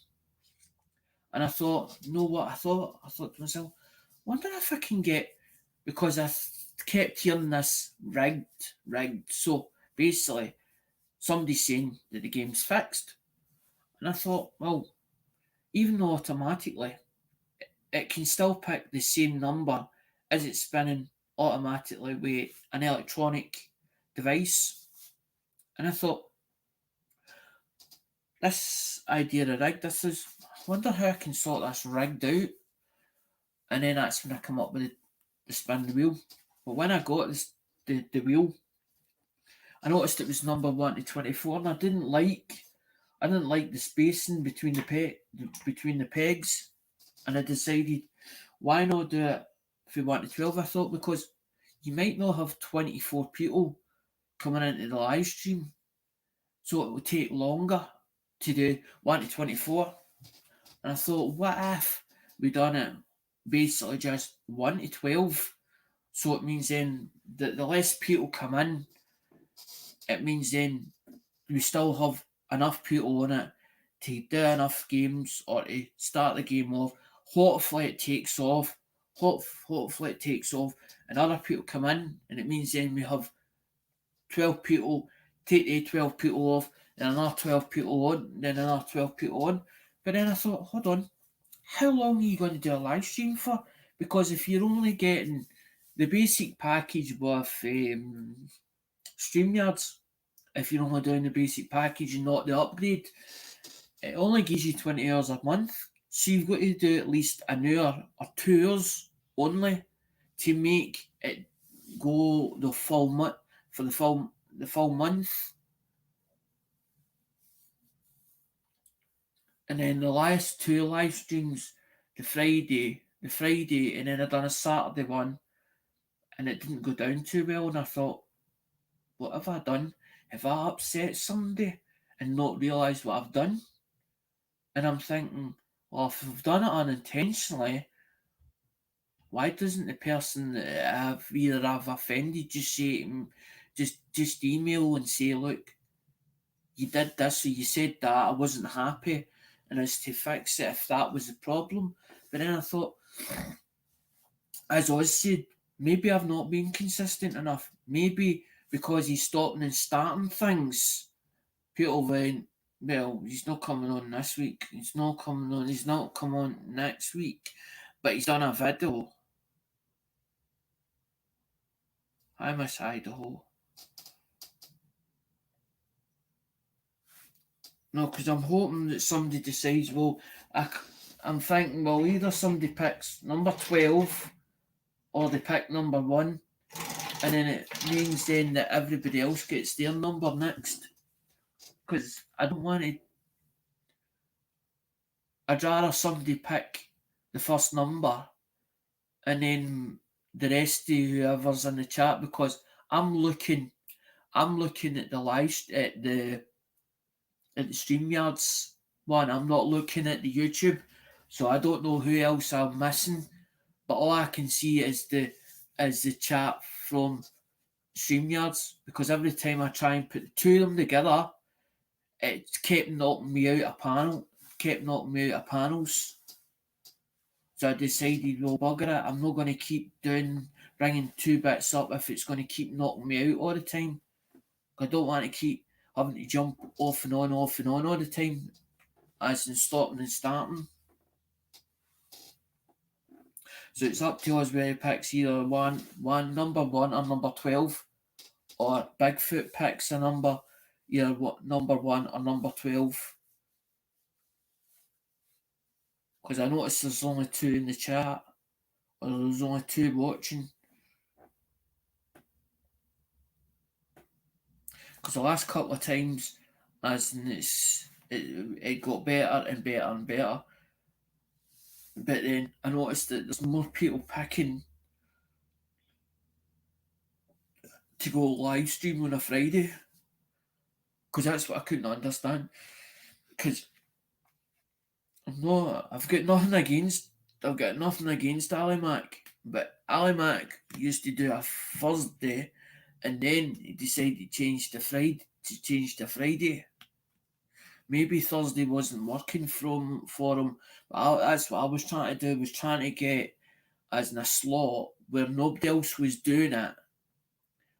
And I thought, you know what? I thought to myself, wonder if I can get, because I kept hearing this rigged. So basically, somebody's saying that the game's fixed. And I thought, well, even though automatically it can still pick the same number as it's spinning automatically with an electronic device. And I thought, this idea of rigged, I wonder how I can sort this rigged out. And then that's when I come up with the spin the wheel. But when I got the wheel, I noticed it was number 1 to 24, and I didn't like the spacing between the pegs, and I decided, why not do it if you want to 12? I thought because you might not have 24 people coming into the live stream, so it would take longer to do 1 to 24. And I thought, what if we done it basically just 1 to 12? So it means then that the less people come in, it means then we still have enough people on it to do enough games or to start the game off. Hopefully it takes off. Hopefully it takes off and other people come in, and it means then we have 12 people, take the 12 people off, then another 12 people on, then another 12 people on. But then I thought, hold on, how long are you going to do a live stream for? Because if you're only getting the basic package with StreamYards, if you're only doing the basic package and not the upgrade, it only gives you 20 hours a month. So you've got to do at least an hour or 2 hours only to make it go the full month for the full month. And then the last two live streams, the Friday, and then I done a Saturday one, and it didn't go down too well. And I thought, what have I done? Have I upset somebody and not realised what I've done? And I'm thinking, well, if I've done it unintentionally, why doesn't the person that I've offended just say, just email and say, look, you did this or you said that, I wasn't happy, and it's to fix it if that was the problem. But then I thought, as Oz said, maybe I've not been consistent enough. Maybe because he's stopping and starting things, people went, well, he's not coming on this week, he's not coming on next week, but he's done a video. I miss Idaho. No, because I'm hoping that somebody decides, well, I'm thinking, well, either somebody picks number 12 or they pick number 1, and then it means then that everybody else gets their number next. Because I don't want to. I'd rather somebody pick the first number and then the rest of whoever's in the chat, because I'm looking at the live at the StreamYards one. I'm not looking at the YouTube, so I don't know who else I'm missing. But all I can see is the chat from StreamYards, because every time I try and put the two of them together, it kept knocking me out of panels. So I decided, well, bugger it, I'm not going to keep bringing two bits up if it's going to keep knocking me out all the time. I don't want to keep having to jump off and on all the time, as in stopping and starting. So it's up to us where he picks either one number 1 or number 12, or Bigfoot picks a number, either number 1 or number 12. Because I noticed there's only 2 in the chat, or there's only 2 watching. Because the last couple of times, as in it got better and better and better. But then I noticed that there's more people picking to go live stream on a Friday. Because that's what I couldn't understand. Because I've got nothing against Ali Mac, but Ali Mac used to do a Thursday, and then he decided to change to Friday. Maybe Thursday wasn't working for him, but that's what I was trying to do. Was trying to get as in a slot where nobody else was doing it,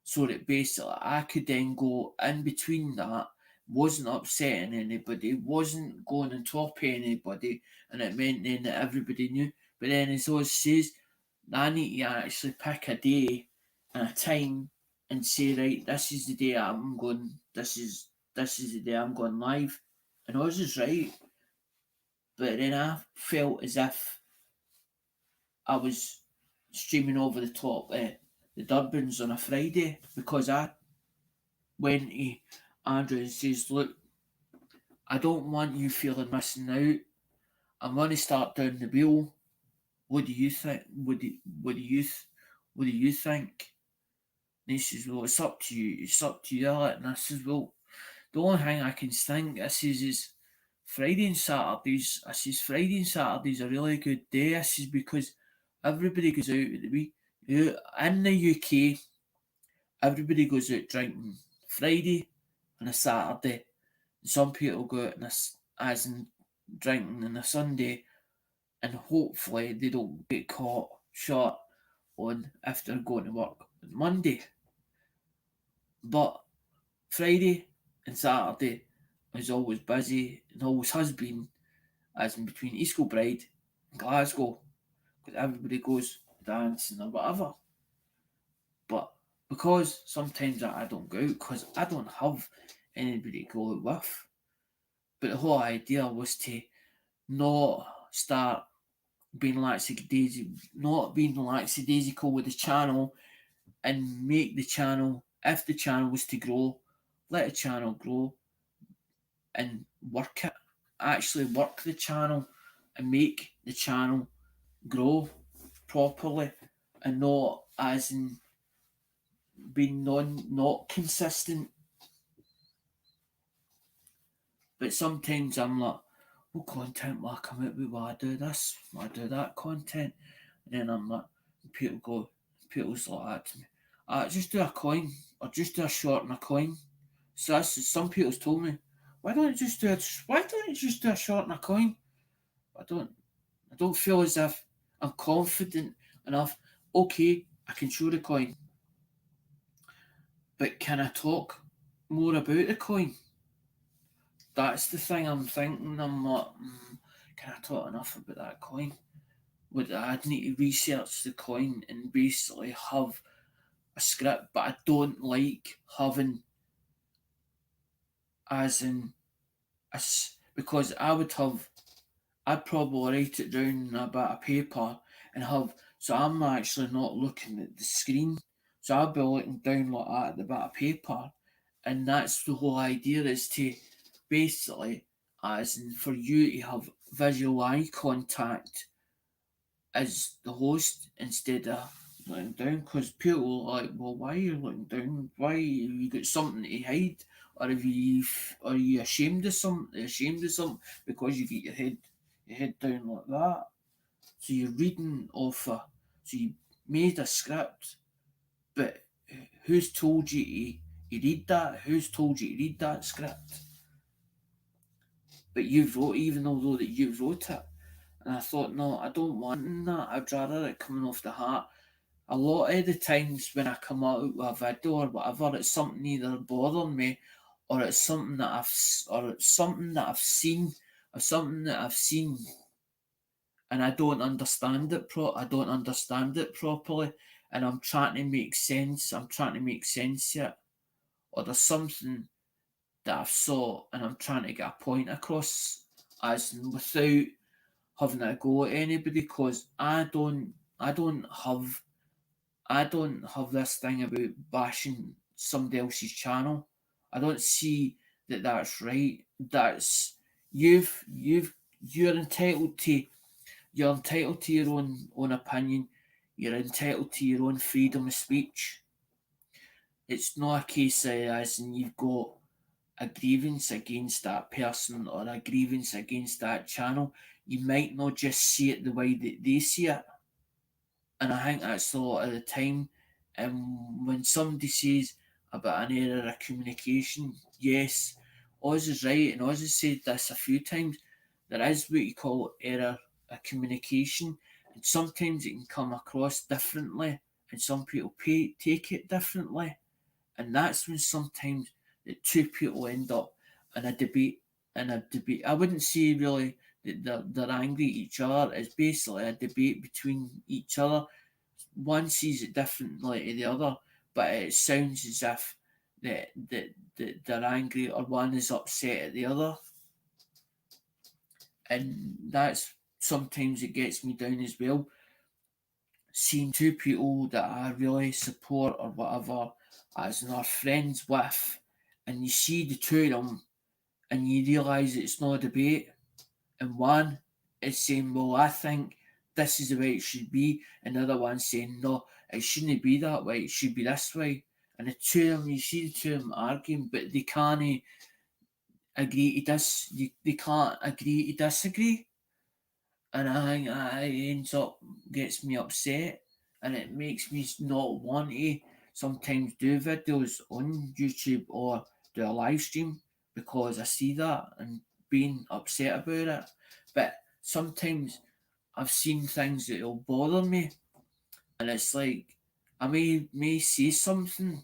so that basically I could then go in between that, wasn't upsetting anybody, wasn't going on top of anybody, and it meant then that everybody knew. But then, as Oz says, I need to actually pick a day and a time and say, right, this is the day I'm going. This is the day I'm going live, and Oz is right. But then I felt as if I was streaming over the top the Durbans on a Friday, because I went to Andrew and says, look, I don't want you feeling missing out. I'm going to start down the wheel. what do you think? What do you think? And he says, well, it's up to you. It's up to you, Alec. And I says, well, the only thing I can think, I says, is Friday and Saturdays. I says, Friday and Saturdays a really good day. I says, because everybody goes out at the week. In the UK, everybody goes out drinking Friday and a Saturday. Some people go out as in drinking on a Sunday, and hopefully they don't get caught short on if they're going to work on Monday. But Friday and Saturday is always busy and always has been, as in between East Kilbride and Glasgow, because everybody goes dancing or whatever. But because sometimes I don't go out because I don't have anybody to go out with. But the whole idea was to not start being not being lackadaisical with the channel, and make the channel, if the channel was to grow, let the channel grow and work it. Actually work the channel and make the channel grow properly, and not as in being not consistent. But sometimes I'm like, what content will I come out with? Will I do this? Will I do that content? And then I'm like, people's like that to me. Just do a coin, or just do a short and a coin. So that's, some people's told me, why don't you just do a short and a coin? I don't feel as if I'm confident enough. Okay, I can show the coin, but can I talk more about the coin? That's the thing I'm thinking. I'm like, can I talk enough about that coin? I'd need to research the coin and basically have a script, but I don't like having, as in, because I'd probably write it down on a bit of paper and have, so I'm actually not looking at the screen. So I'll be looking down like that at the bit of paper, and that's the whole idea, is to basically, as in, for you to have visual eye contact as the host instead of looking down, because people are like, well, why are you looking down? Why have you got something to hide? Or are you ashamed of something because you get your head down like that? So you're reading off so you made a script, but who's told you to read that? Who's told you to read that script? But you wrote, even although that you wrote it. And I thought, no, I don't want that. I'd rather it coming off the heart. A lot of the times when I come out with a video or whatever, it's something either bothering me, or it's something that I've seen, and I don't understand it. I don't understand it properly, and I'm trying to make sense. I'm trying to make sense of it, or there's something that I've saw, and I'm trying to get a point across, as in, without having a go at anybody, because I don't have this thing about bashing somebody else's channel. I don't see that that's right. That's you're entitled to your own opinion. You're entitled to your own freedom of speech. It's not a case of, as in, you've got a grievance against that person or a grievance against that channel. You might not just see it the way that they see it. And I think that's a lot of the time. And when somebody says about an error of communication, yes, Oz is right, and Oz has said this a few times. There is what you call error of communication, and sometimes it can come across differently, and some people take it differently. And that's when sometimes the two people end up in a debate. I wouldn't say really that they're angry at each other. It's basically a debate between each other. One sees it differently to the other, but it sounds as if that they're angry, or one is upset at the other. And that's, sometimes it gets me down as well, seeing two people that I really support or whatever, as in, are friends with, and you see the two of them and you realise it's not a debate, and one is saying, well, I think this is the way it should be, and the other one saying no, it shouldn't be that way, it should be this way. And the two of them, you see the two of them arguing, but they can't agree to they can't agree to disagree. And I think that ends up gets me upset, and it makes me not want to sometimes do videos on YouTube or do a live stream, because I see that and being upset about it. But sometimes I've seen things that will bother me, and it's like I may say something,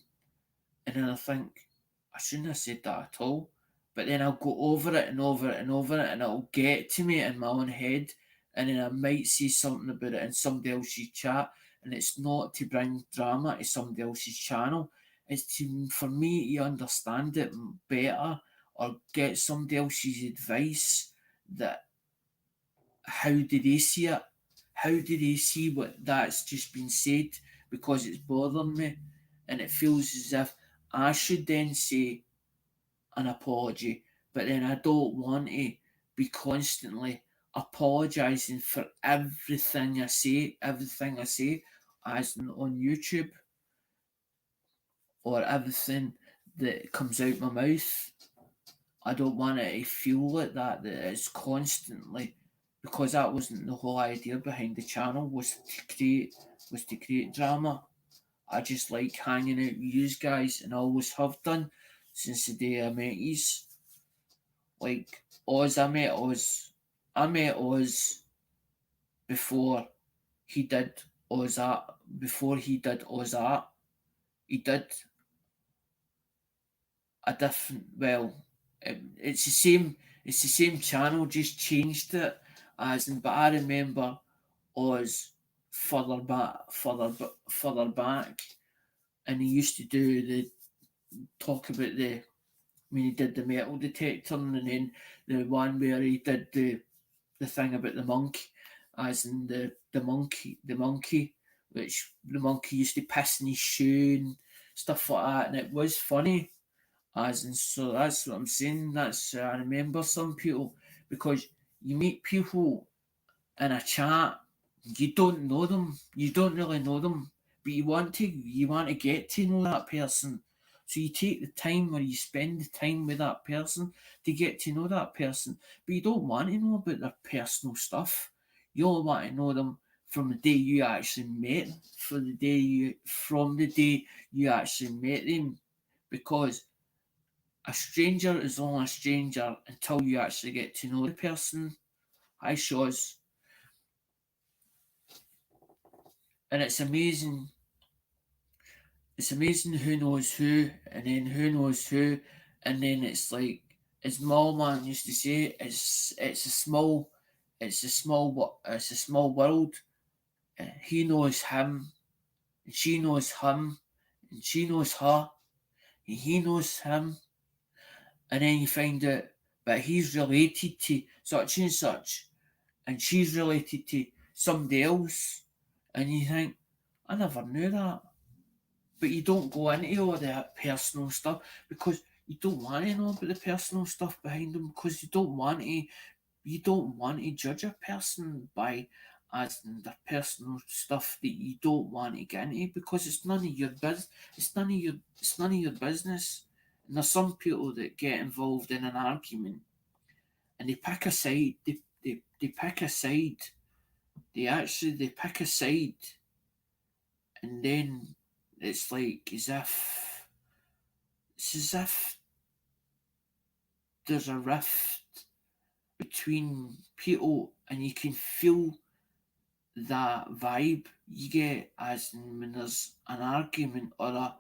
and then I think I shouldn't have said that at all. But then I'll go over it and over it and over it, and it'll get to me in my own head, and then I might say something about it in somebody else's chat, and it's not to bring drama to somebody else's channel. It's for me to understand it better, or get somebody else's advice that how do they see it? How do they see what that's just been said? Because it's bothering me, and it feels as if I should then say an apology, but then I don't want to be constantly apologising for everything I say, as on YouTube, or everything that comes out my mouth. I don't want it to feel like that it's constantly, because that wasn't the whole idea behind the channel, was to create drama. I just like hanging out with you guys, and always have done since the day I met yous. Like Oz, I met Oz before he did Oz art. Before he did Oz art, he did a different. Well, it's the same. It's the same channel, just changed it. As in, but I remember Oz further back, and he used to do the talk about the when he did the metal detector, and then the one where he did the thing about the monk, as in the monkey, which the monkey used to piss in his shoe and stuff like that, and it was funny. As in, so that's what I'm saying. That's I remember some people, because you meet people in a chat, you don't know them, you don't really know them, but you want to get to know that person. So you take the time, or you spend the time with that person to get to know that person, but you don't want to know about their personal stuff. You only want to know them from the day you actually met, from the day you actually met them, because a stranger is only a stranger until you actually get to know the person. Hi, Shows. And it's amazing who knows who, and then who knows who, and then it's like, as Mallman used to say, it's a small world. He knows him, and she knows him, and she knows her, and he knows him, and then you find out, but he's related to such and such, and she's related to somebody else, and you think, I never knew that. But you don't go into all that personal stuff, because you don't want to know about the personal stuff behind them, because you don't want to judge a person by as the personal stuff that you don't want to get into, because it's none of your business. It's none of your business. And there's some people that get involved in an argument, and they pick a side. They pick a side. They pick a side, and then it's like it's as if there's a rift between people, and you can feel that vibe you get as in when there's an argument, or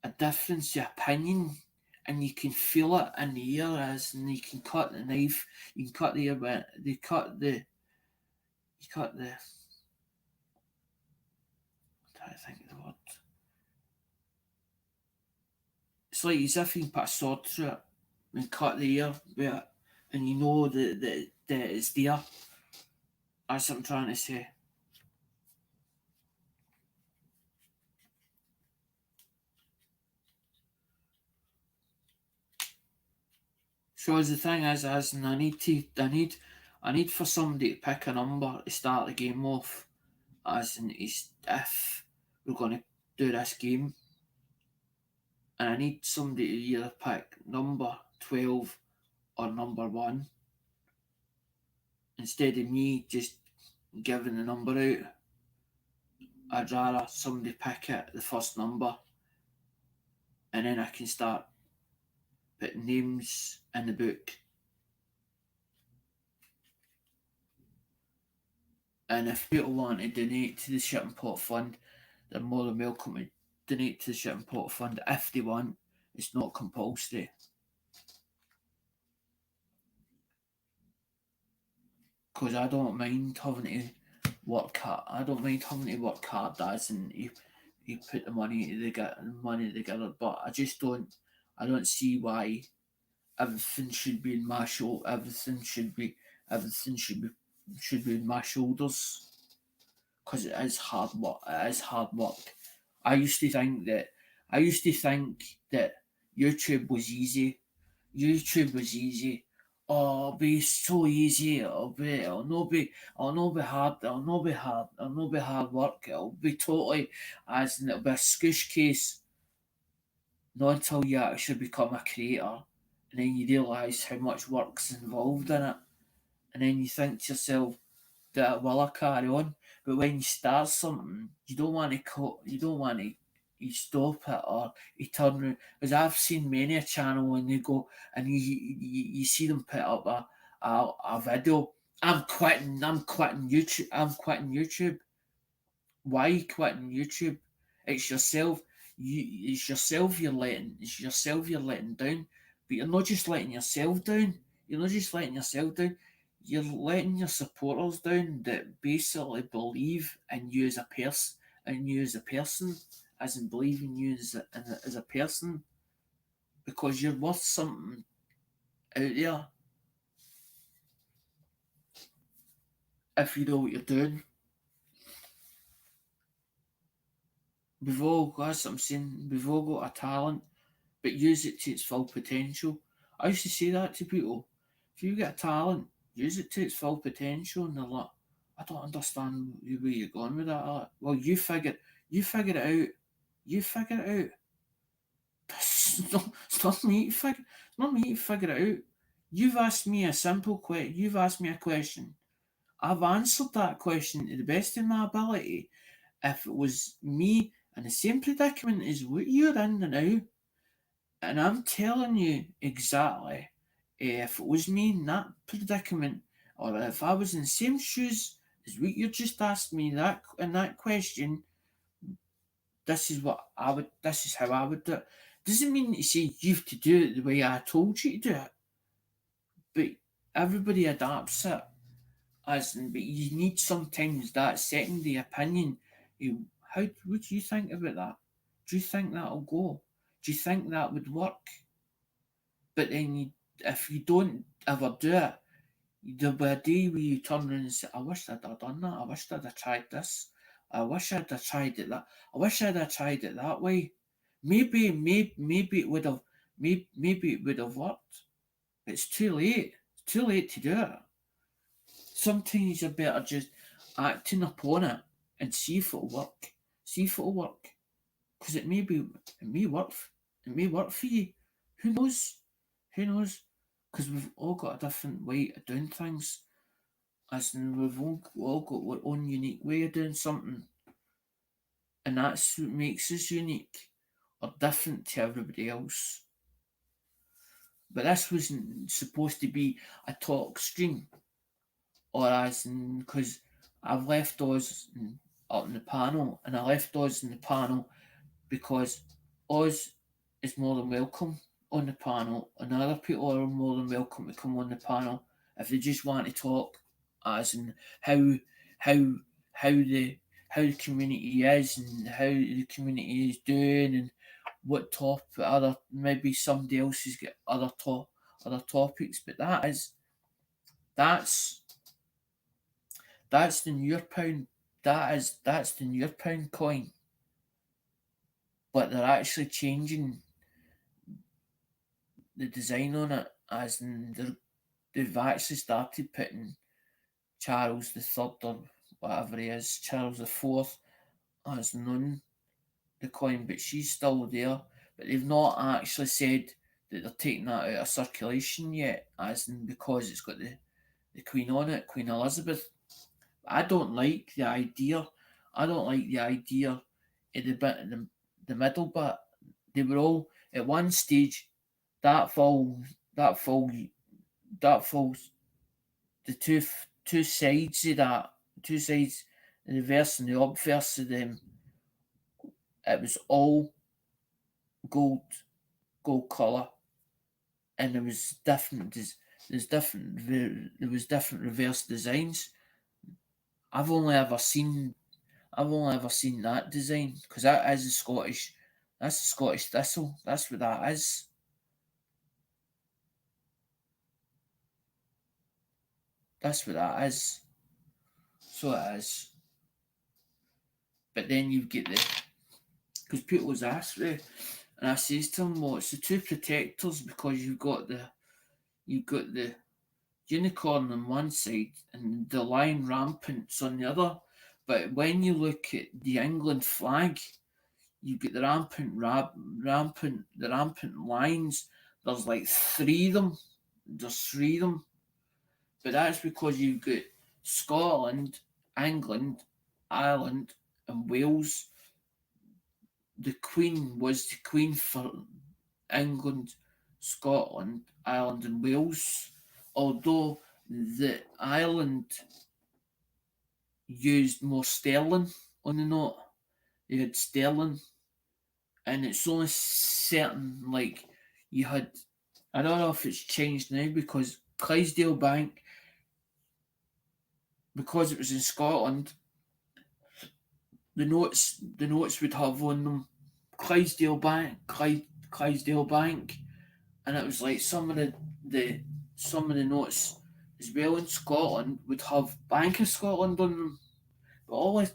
a difference of opinion, and you can feel it in the air, as and you can cut the knife, you can cut the air, but you cut the I'm trying to think of the word. It's like as if you can put a sword through it and cut the air with it, and you know that it's there. That's what I'm trying to say. So as the thing is, as I need I need for somebody to pick a number to start the game off, as in is if we're going to do this game, and I need somebody to either pick number 12 or number 1 instead of me just giving the number out. I'd rather somebody pick it, the first number, and then I can start putting names in the book. And if people want to donate to the Shipping Pot Fund, they're more than welcome to donate to the Shipping Pot Fund if they want. It's not compulsory. Because I don't mind having to work hard. I don't mind having to work hard as and you put the money together. But I just don't. I don't see why everything should be in my shoulder. Everything should be in my shoulders. Because it is hard work. It is hard work. I used to think that YouTube was easy. YouTube was easy. Oh, it'll be so easy. It'll not be hard. It'll not be hard. It'll not be hard work. It'll be totally as in it'll be a scoosh case. Not until you actually become a creator, and then you realise how much work's involved in it, and then you think to yourself, that will I carry on? But when you start something, you don't want to you don't want to you stop it or you turn around. Because I've seen many a channel and they go and you see them put up a video. I'm quitting YouTube. I'm quitting YouTube. Why are you quitting YouTube? It's yourself. It's yourself you're letting down. But you're not just letting yourself down. You're not just letting yourself down. You're letting your supporters down that basically believe in you as a person, as in believe in you as a person, because you're worth something out there if you know what you're doing. That's what I'm saying. We've all got a talent, but use it to its full potential. I used to say that to people. If you get a talent, use it to its full potential. And they're like, I don't understand where you're going with that. Like, well, you figure it out. You figure it out. It's not me to figure. It's not me to figure it out. You've asked me a simple question. You've asked me a question. I've answered that question to the best of my ability. If it was me in the same predicament as what you're in now, and I'm telling you exactly, if it was me in that predicament, or if I was in the same shoes as what you just asked me that in that question, this is what I would. This is how I would do it. Doesn't mean to say you have to do it the way I told you to do it, but everybody adapts it. But you need sometimes that secondary opinion. What do you think about that? Do you think that'll go? Do you think that would work? But then if you don't ever do it, there'll be a day where you turn around and say, I wish I'd have done that. I wish I'd have tried this. I wish I'd have tried it that. I wish I'd have tried it that way. Maybe it would have, maybe it would have worked. It's too late. It's too late to do it. Sometimes you're better just acting upon it and see if it'll work. See if it'll work. Because it may work. It may work for you. Who knows? Who knows? Because we've all got a different way of doing things. As in, we've all got our own unique way of doing something. And that's what makes us unique or different to everybody else. But this wasn't supposed to be a talk stream. Or as in, because I've left Oz up in the panel, and I left Oz in the panel because Oz is more than welcome on the panel, and other people are more than welcome to come on the panel if they just want to talk, as in how how the how the community is and how the community is doing and what top other maybe somebody else has got other topics, but that's that's the near pound that's the near pound coin, but they're actually changing the design on it, as in they've actually started putting Charles the Third or whatever he is, Charles the Fourth, has known the coin, but she's still there. But they've not actually said that they're taking that out of circulation yet, as in because it's got the Queen on it, Queen Elizabeth. I don't like the idea. I don't like the idea of the bit in the middle bit. They were all at one stage that fall that fall that falls the two sides of that two sides, the reverse and the obverse of them. It was all gold colour, and there was different reverse designs. I've only ever seen that design because that is a Scottish. That's the Scottish thistle. That's what that is. That's what that is. So it is. But then you get because people was asked me, and I says to them, "Well, it's the two protectors because you've got the unicorn on one side and the lion rampants on the other." But when you look at the England flag, you get the rampant lions. There's like three of them. There's three of them. But that's because you've got Scotland, England, Ireland, and Wales. The Queen was the Queen for England, Scotland, Ireland, and Wales. Although the Ireland used more sterling on the note, they had sterling, and it's only certain like you had. I don't know if it's changed now because Clydesdale Bank, because it was in Scotland, the notes would have on them Clydesdale Bank, Clydesdale Bank, and it was like some of the notes as well in Scotland would have Bank of Scotland on them, but only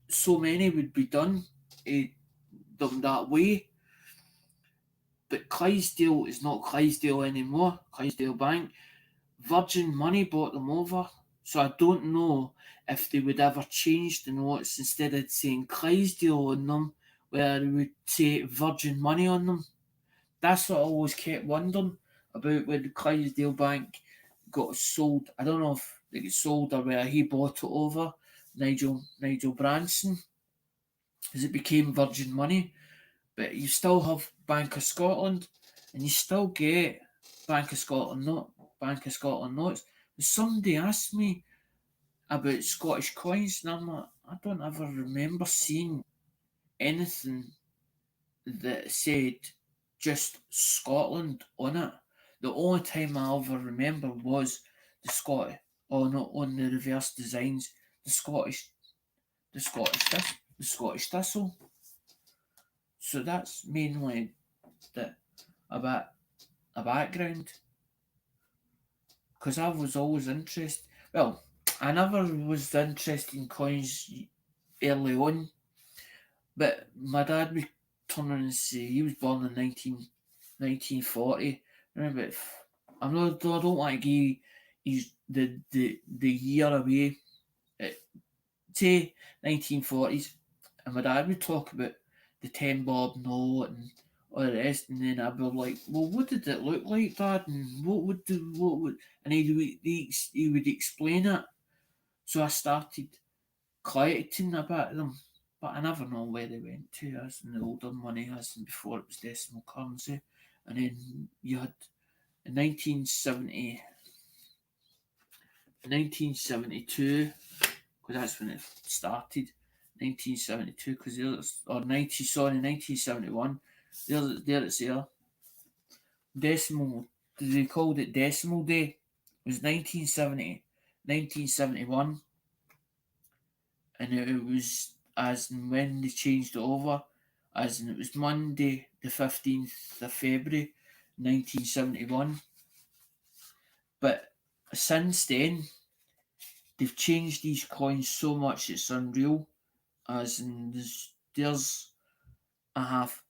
so many would be done them that way. But Clydesdale is not Clydesdale anymore. Clydesdale Bank, Virgin Money bought them over, so I don't know if they would ever change the notes instead of saying Clydesdale on them, where they would say Virgin Money on them. That's what I always kept wondering about when the Clydesdale Bank got sold. I don't know if they got sold or where he bought it over, Nigel Branson, as it became Virgin Money. But you still have Bank of Scotland, and you still get Bank of Scotland notes. Somebody asked me about Scottish coins, and I'm like, I don't ever remember seeing anything that said just Scotland on it. The only time I ever remember was the Scottish, on the reverse designs, the Scottish thistle. So that's mainly a background. Because I was always interested. Well, I never was interested in coins early on, but my dad would turn around and say he was born in 1940. Remember, I don't want to give the year away. Say 1940s, and my dad would talk about the 10 bob note and all the rest, and then I'd be like, "Well, what did it look like, Dad? And what would?" And he would explain it. So I started collecting a bit of them, but I never know where they went to. As in the older money, as in before it was decimal currency, and then you had in 1972, because that's when it started. 1972, because or 1971. There it's there. Decimal. They called it Decimal Day. It was 1971, and it was as in when they changed it over, as in it was Monday, the 15th of February, 1971. But since then, they've changed these coins so much it's unreal. As in there's a half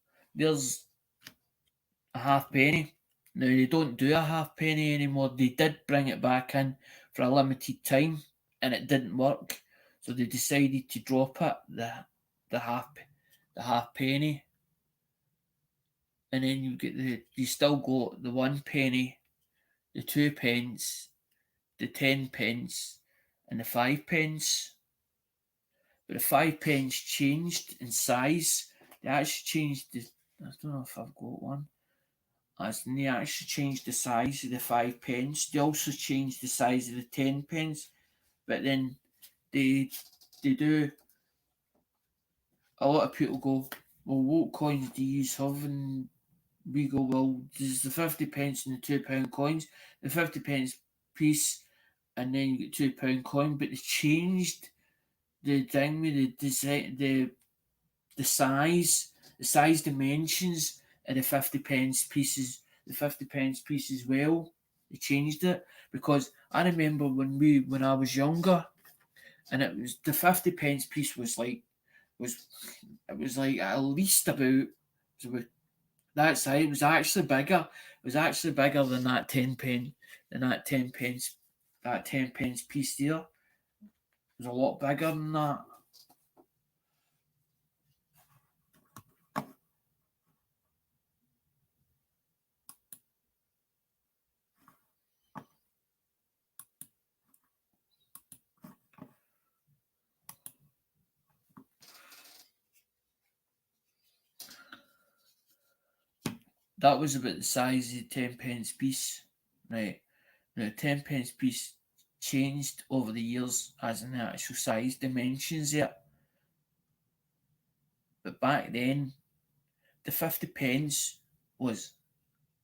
penny. Now they don't do a half penny anymore. They did bring it back in for a limited time, and it didn't work. So they decided to drop it, the half penny, and then you still got the 1 penny, the 2 pence, the 10 pence, and the 5 pence. But the 5 pence changed in size. They actually changed the. I don't know if I've got one. As they actually changed the size of the 5 pence. They also changed the size of the 10 pence. But then they do. A lot of people go, well, what coins do you have? And we go, well, there's the 50 pence and the £2 coins. The 50 pence piece, and then you get £2 coin. But they changed the thing with the design, the size dimensions of the 50 pence pieces, the 50 pence piece as well. They changed it because I remember when I was younger, and it was the 50 pence piece was like it was like at least about that size. It was actually bigger. It was actually bigger than that 10 pence, that 10 pence piece there. It was a lot bigger than that. That was about the size of the 10 pence piece, right? Now, the 10 pence piece changed over the years as in the actual size dimensions there. But back then, the 50 pence was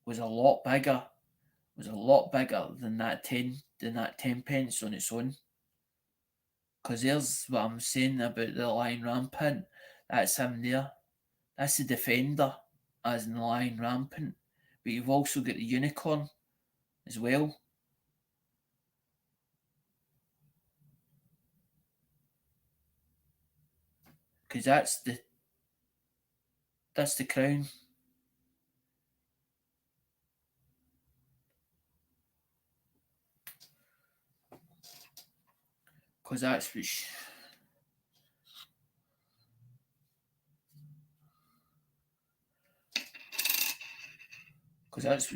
a lot bigger, than that 10 pence on its own. Because there's what I'm saying about the Lion Rampant. That's him there. That's the Defender, as in the Lion Rampant. But you've also got the Unicorn as well. Because that's the crown. Because that's what because that's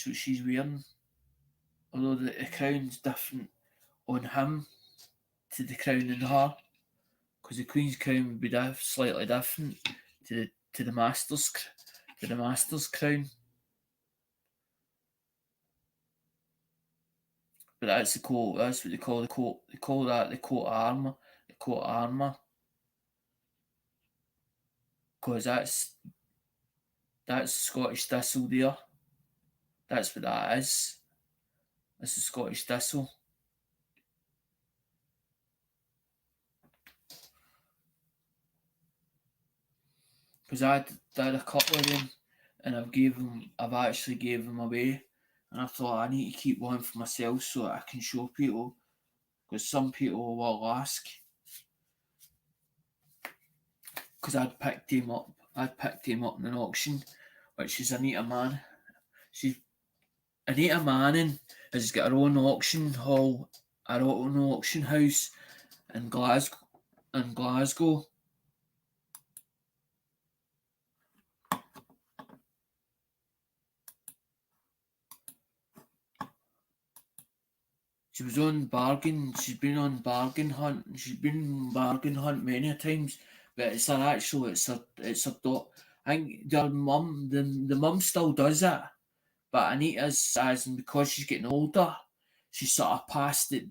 what she's wearing. Although the crown's different on him to the crown on her, because the Queen's crown would be slightly different to the Master's crown. But that's the coat. That's what they call the coat. They call that the coat of armor. The coat of armor, because that's Scottish thistle there. That's what that is. That's the Scottish thistle. Because I had a couple of them, and I've actually gave them away, and I thought I need to keep one for myself so that I can show people, because some people will ask. Because I'd picked him up in an auction, which is Anita Mann. Anita Manning has got her own auction hall, her own auction house in Glasgow. She was on bargain. She's been on bargain hunt. She's been bargain hunt many times. But it's her actual. It's her daughter. I think their mum. The mum still does it. But Anita's, as in because she's getting older, she sort of passed it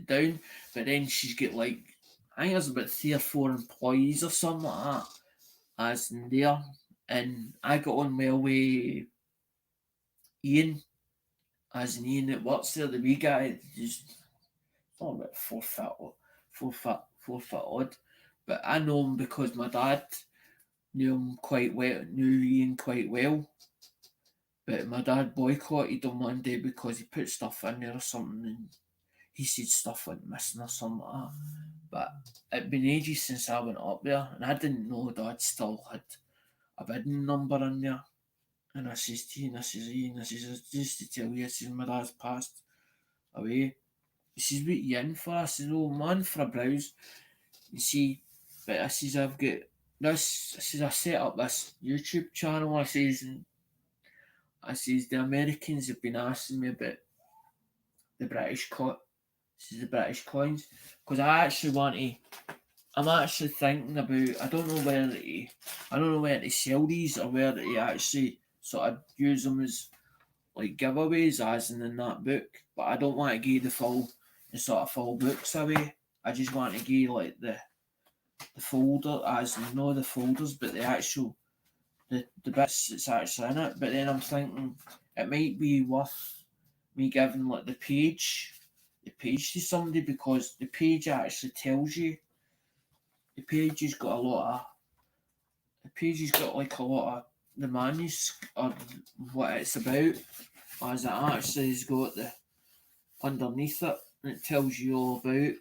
down. But then she's got like, I think there's about 3 or 4 employees or something like that, as in there. And I got on well with Ian, as in Ian that works there, the wee guy, just not about 4 foot, 4 foot odd. But I know him because my dad knew Ian quite well. But my dad boycotted him one day because he put stuff in there or something, and he said stuff went missing or something like that. But it'd been ages since I went up there, and I didn't know Dad still had a bidding number in there. And I says to Ian, Ian, just to tell you, I says my dad's passed. away. He says, what you in for? I says, oh man, for a browse. You see, but I says, I've got this. I says, I set up this YouTube channel. I says, the Americans have been asking me about the the British coins, because I actually want to. I'm actually thinking about. I don't know where to sell these or where to actually sort of use them as like giveaways, as in that book. But I don't want to give the sort of full books away. I just want to give like the folder, as in not the folders, but the actual the bits that's actually in it. But then I'm thinking it might be worth me giving like the page to somebody, because the page actually tells you. The page has got a lot of. The page has got like a lot of the manuscript or what it's about, as it actually has got the underneath it, and it tells you all about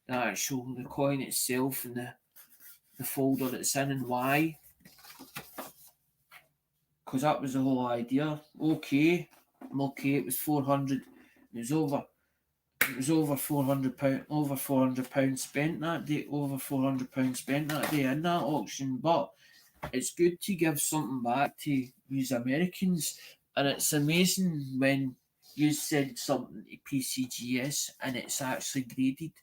the coin itself and the folder it's in and why. Because that was the whole idea. Okay, it was 400. It was over. It was over £400. Over £400 spent that day. Over £400 spent that day in that auction. But it's good to give something back to these Americans, and it's amazing when you send something to PCGS and it's actually graded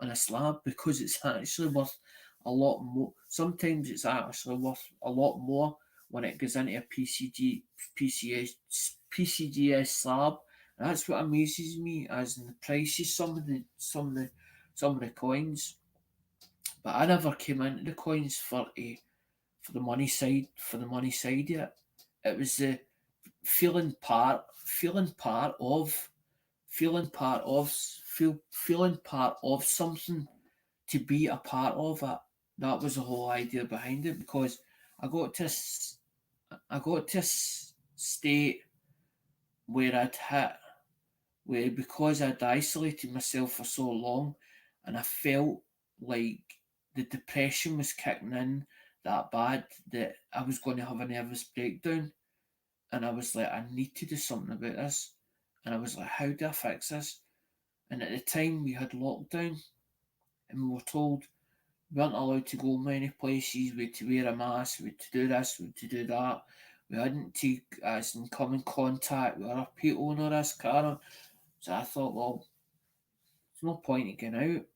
on a slab, because it's actually worth a lot more. Sometimes it's actually worth a lot more when it goes into a PCGS slab. And that's what amazes me, as in the prices some of the coins. But I never came into the coins for the money side of it. It was the feeling part of something, to be a part of it. That was the whole idea behind it, because I got to a state where because I'd isolated myself for so long, and I felt like the depression was kicking in that bad that I was going to have a nervous breakdown. And I was like, I need to do something about this. And I was like, how do I fix this? And at the time, we had lockdown, and we were told we weren't allowed to go many places. We had to wear a mask, we had to do this, we had to do that. We hadn't to come in contact with other people in all this kind of. So I thought, well, there's no point in getting out.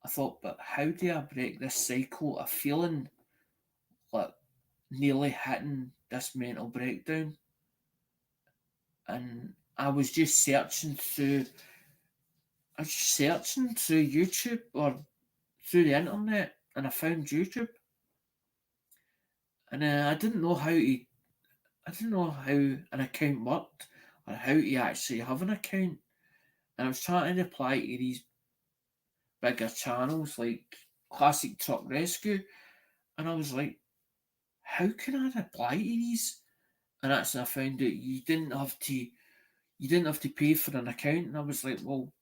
I thought, but how do I break this cycle of feeling like nearly hitting this mental breakdown? And I was just searching through YouTube or through the internet, and I found YouTube, and I didn't know how an account worked, or how to actually have an account. And I was trying to reply to these bigger channels like Classic Truck Rescue, and I was like, how can I reply to these? And that's when I found out you didn't have to pay for an account, and I was like, well,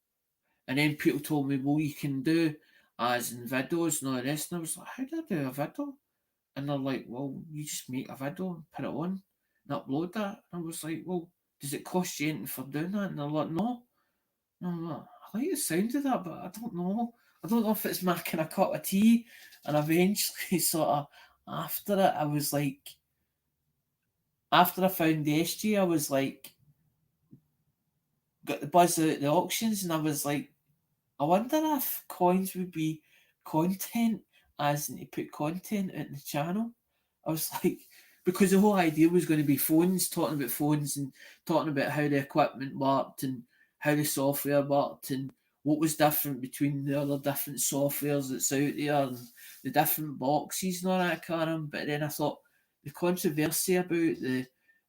and then people told me, well, you can do as in videos and all the rest, and I was like, how do I do a video? And they're like, well, you just make a video and put it on and upload that. And I was like, well, does it cost you anything for doing that? And they're like, no. And I'm like, I like the sound of that, but I don't know. I don't know if it's making a cup of tea. And eventually, sort of, after it, I was like, after I found the SG, I was like, got the buzz out the auctions, and I was like, I wonder if coins would be content, as in to put content in the channel. I was like, because the whole idea was going to be phones, talking about phones and talking about how the equipment worked and how the software worked and what was different between the other different softwares that's out there and the different boxes and all that kind of. But then I thought the controversy about the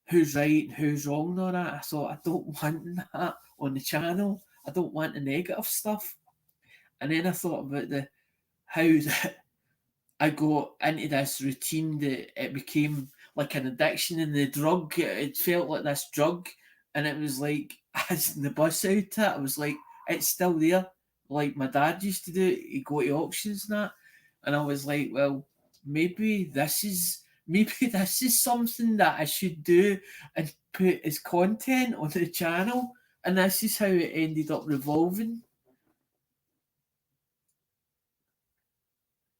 who's right and who's wrong and all that, I thought, I don't want that on the channel. I don't want the negative stuff. And then I thought about how I got into this routine that it became like an addiction, and the drug, it felt like this drug, and it was like, as the bus out it, I was like, it's still there. Like my dad used to do, he'd go to auctions and that, and I was like, well, maybe this is something that I should do and put as content on the channel. And this is how it ended up revolving.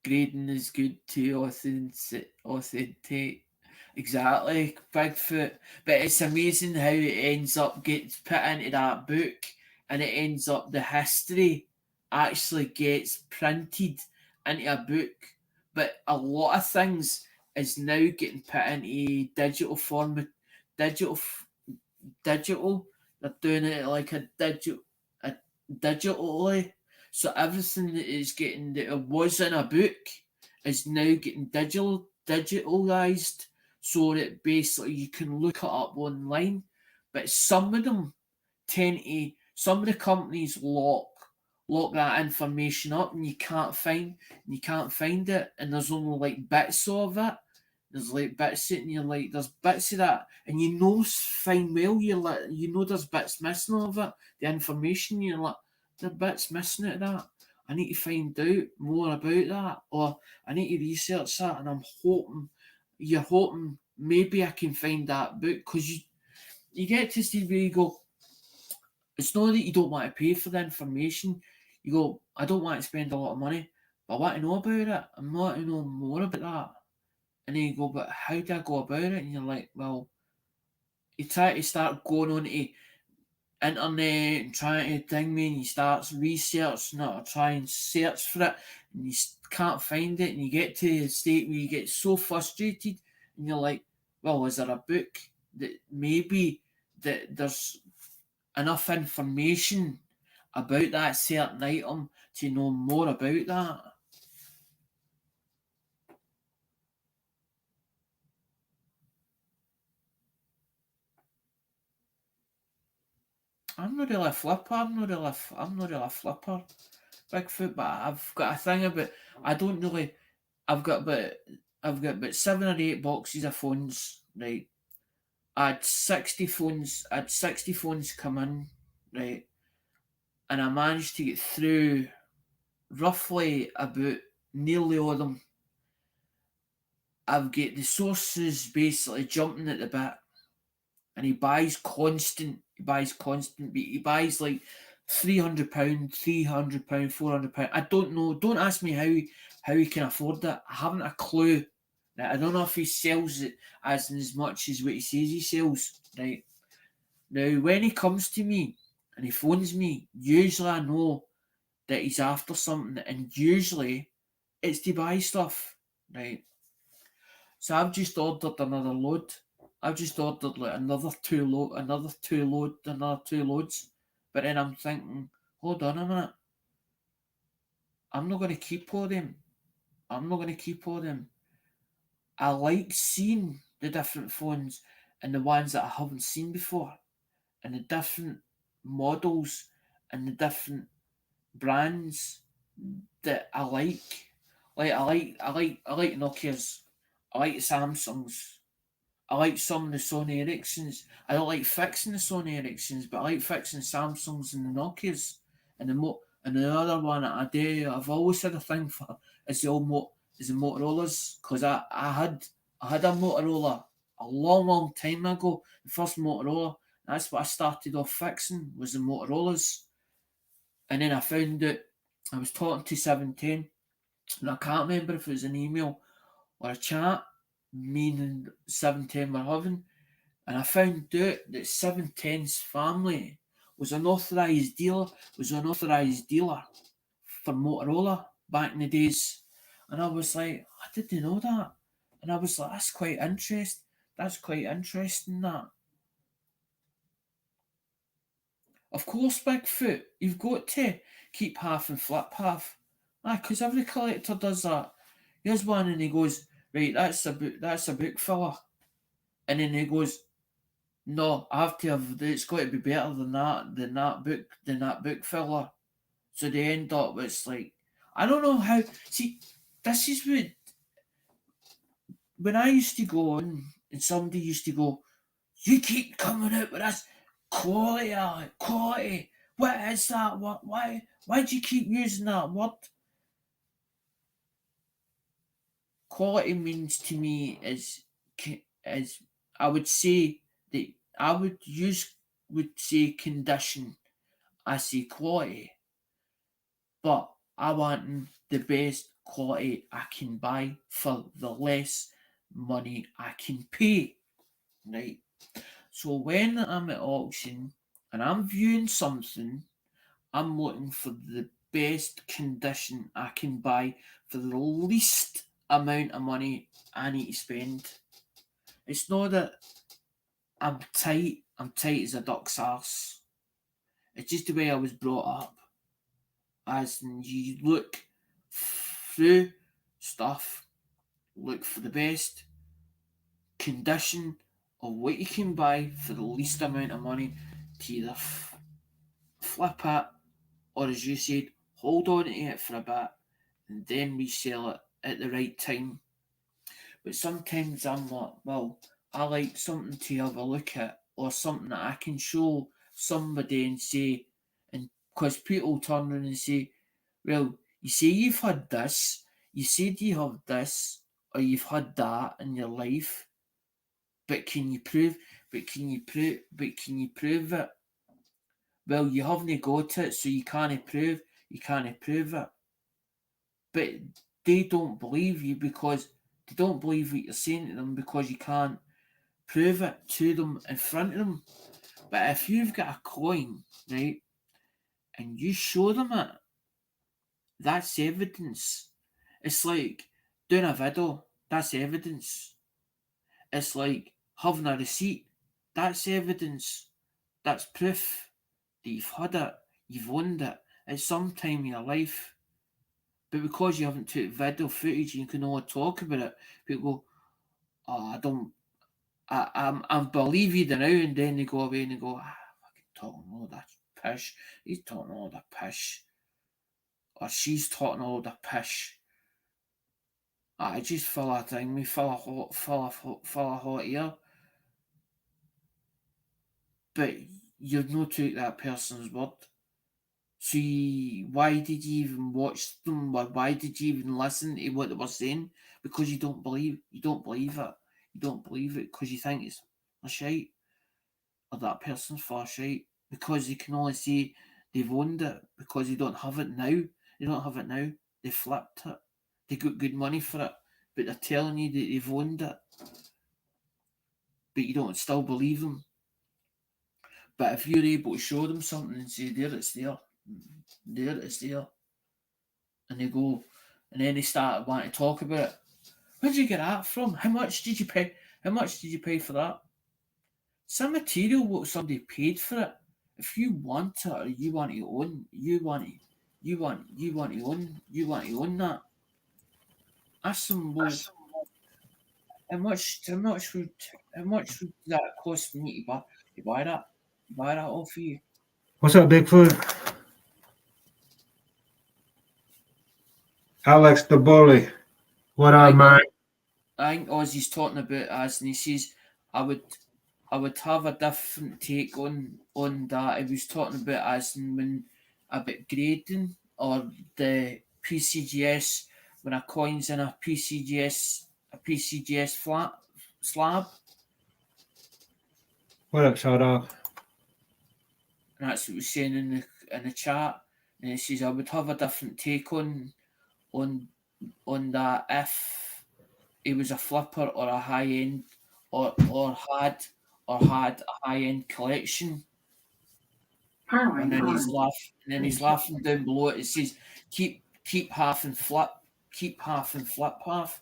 Grading is good to authenticate. Exactly, Bigfoot. But it's amazing how it ends up gets put into that book, and it ends up the history actually gets printed into a book. But a lot of things is now getting put into digital form, digital, digital. They're doing it like a digitally. So everything that is getting that it was in a book is now getting digitalized, so that basically you can look it up online. But some of them tend to, some of the companies lock that information up, and you can't find it, and there's only like bits of it. There's like bits it, and you're like, there's bits of that, and you know fine well, you're like, you know there's bits missing of it, the information, you're like, there are bits missing of that. I need to find out more about that, or I need to research that, and I'm hoping, you're hoping maybe I can find that book, because you get to see where you go, it's not that you don't want to pay for the information. You go, I don't want to spend a lot of money, but I want to know about it. I want to know more about that. And then you go, but how do I go about it? And you're like, well, you try to start going on to internet and trying to thing me, and you start researching it or try and search for it, and you can't find it, and you get to the state where you get so frustrated, and you're like, well, is there a book that maybe that there's enough information about that certain item to know more about that? I'm not really a flipper. I'm not really a flipper. Bigfoot, but I've got a thing about. I don't really. I've got about. I've got about 7 or 8 boxes of phones. Right. I had 60 phones. I had 60 phones come in. Right. And I managed to get through roughly about nearly all of them. I've got the sources basically jumping at the bit, and he buys constant. He buys constant. But he buys like £300, £300, £400. I don't know. Don't ask me how he can afford that. I haven't a clue. Right? I don't know if he sells it as much as what he says he sells. Right now, when he comes to me and he phones me, usually I know that he's after something, and usually it's to buy stuff. Right. So I've just ordered another load. I've just ordered like another two loads. But then I'm thinking, hold on a minute. I'm not going to keep all them. I'm not going to keep all them. I like seeing the different phones and the ones that I haven't seen before, and the different models and the different brands that I like. I like Nokia's. I like Samsung's. I like some of the Sony Ericssons. I don't like fixing the Sony Ericssons, but I like fixing Samsungs and the Nokias. And the other one that I do, I've always had a thing for is the Motorola's, because I had a Motorola a long time ago. The first Motorola. That's what I started off fixing, was the Motorola's. And then I found out I was talking to 710, and I can't remember if it was an email or a chat, me and 710 were having, and I found out that 710's family was an authorised dealer for Motorola back in the days. And I was like, I didn't know that. And I was like, that's quite interesting that. Of course, Bigfoot, you've got to keep half and flip half. Because every collector does that. Here's one and he goes, right, that's a book filler. And then he goes, no, I have to have, it's got to be better than that book filler. So they end up, it's like, I don't know how, see, this is what, when I used to go on and somebody used to go, you keep coming out with this quality, quality. What is that? Why do you keep using that word? Quality means to me is I would say that I would use. would say condition, I say quality. But I want the best quality I can buy for the less money I can pay. Right? So when I'm at auction and I'm viewing something, I'm looking for the best condition I can buy for the least amount of money I need to spend. It's not that I'm tight as a duck's arse. It's just the way I was brought up. As in you look through stuff, look for the best condition of what you can buy for the least amount of money to either flip it or, as you said, hold on to it for a bit and then resell it at the right time. But sometimes I'm like, well, I like something to have a look at or something that I can show somebody and say, and because people turn around and say, well, you say you've had this, you said you have this, or you've had that in your life, but can you prove, but can you prove it? Well, you haven't got it, so you can't prove it. But they don't believe you because they don't believe what you're saying to them because you can't prove it to them in front of them. But if you've got a coin, right, and you show them it, that's evidence. It's like doing a video, that's evidence. It's like having a receipt, that's evidence. That's proof that you've had it, you've owned it at some time in your life. But because you haven't took video footage and you can only talk about it, people go, oh, I don't, I believe you now, and then they go away and they go, fucking talking all that pish. He's talking all that pish. Or she's talking all that pish. I just feel a thing, me feel a hot ear. But you've not took that person's word. So why did you even watch them? Why did you even listen to what they were saying? Because you don't believe it. You don't believe it because you think it's a shite. Or that person's for a shite. Because they can only say they've owned it because they don't have it now. They don't have it now. They flipped it. They got good money for it. But they're telling you that they've owned it. But you don't still believe them. But if you're able to show them something and say, there it's there, and they go, and then they start wanting to talk about it. Where did you get that from? How much did you pay? How much did you pay for that? Some material what somebody paid for it. If you want it or you want to own, you want to own that. Ask them, well, how much would that cost me to buy that? Buy that off you? What's up, Bigfoot? Alex the Bully. What up, man? I think Ozzy's talking about as, and he says, I would have a different take on that. He was talking about as in when about grading or the PCGS when a coin's in a PCGS flat slab. What up, Shaw Dog? And that's what he was saying in the chat. And he says I would have a different take on that if he was a flipper or a high end or had a high end collection. And then he's laughing down below it. It says keep half and flip half.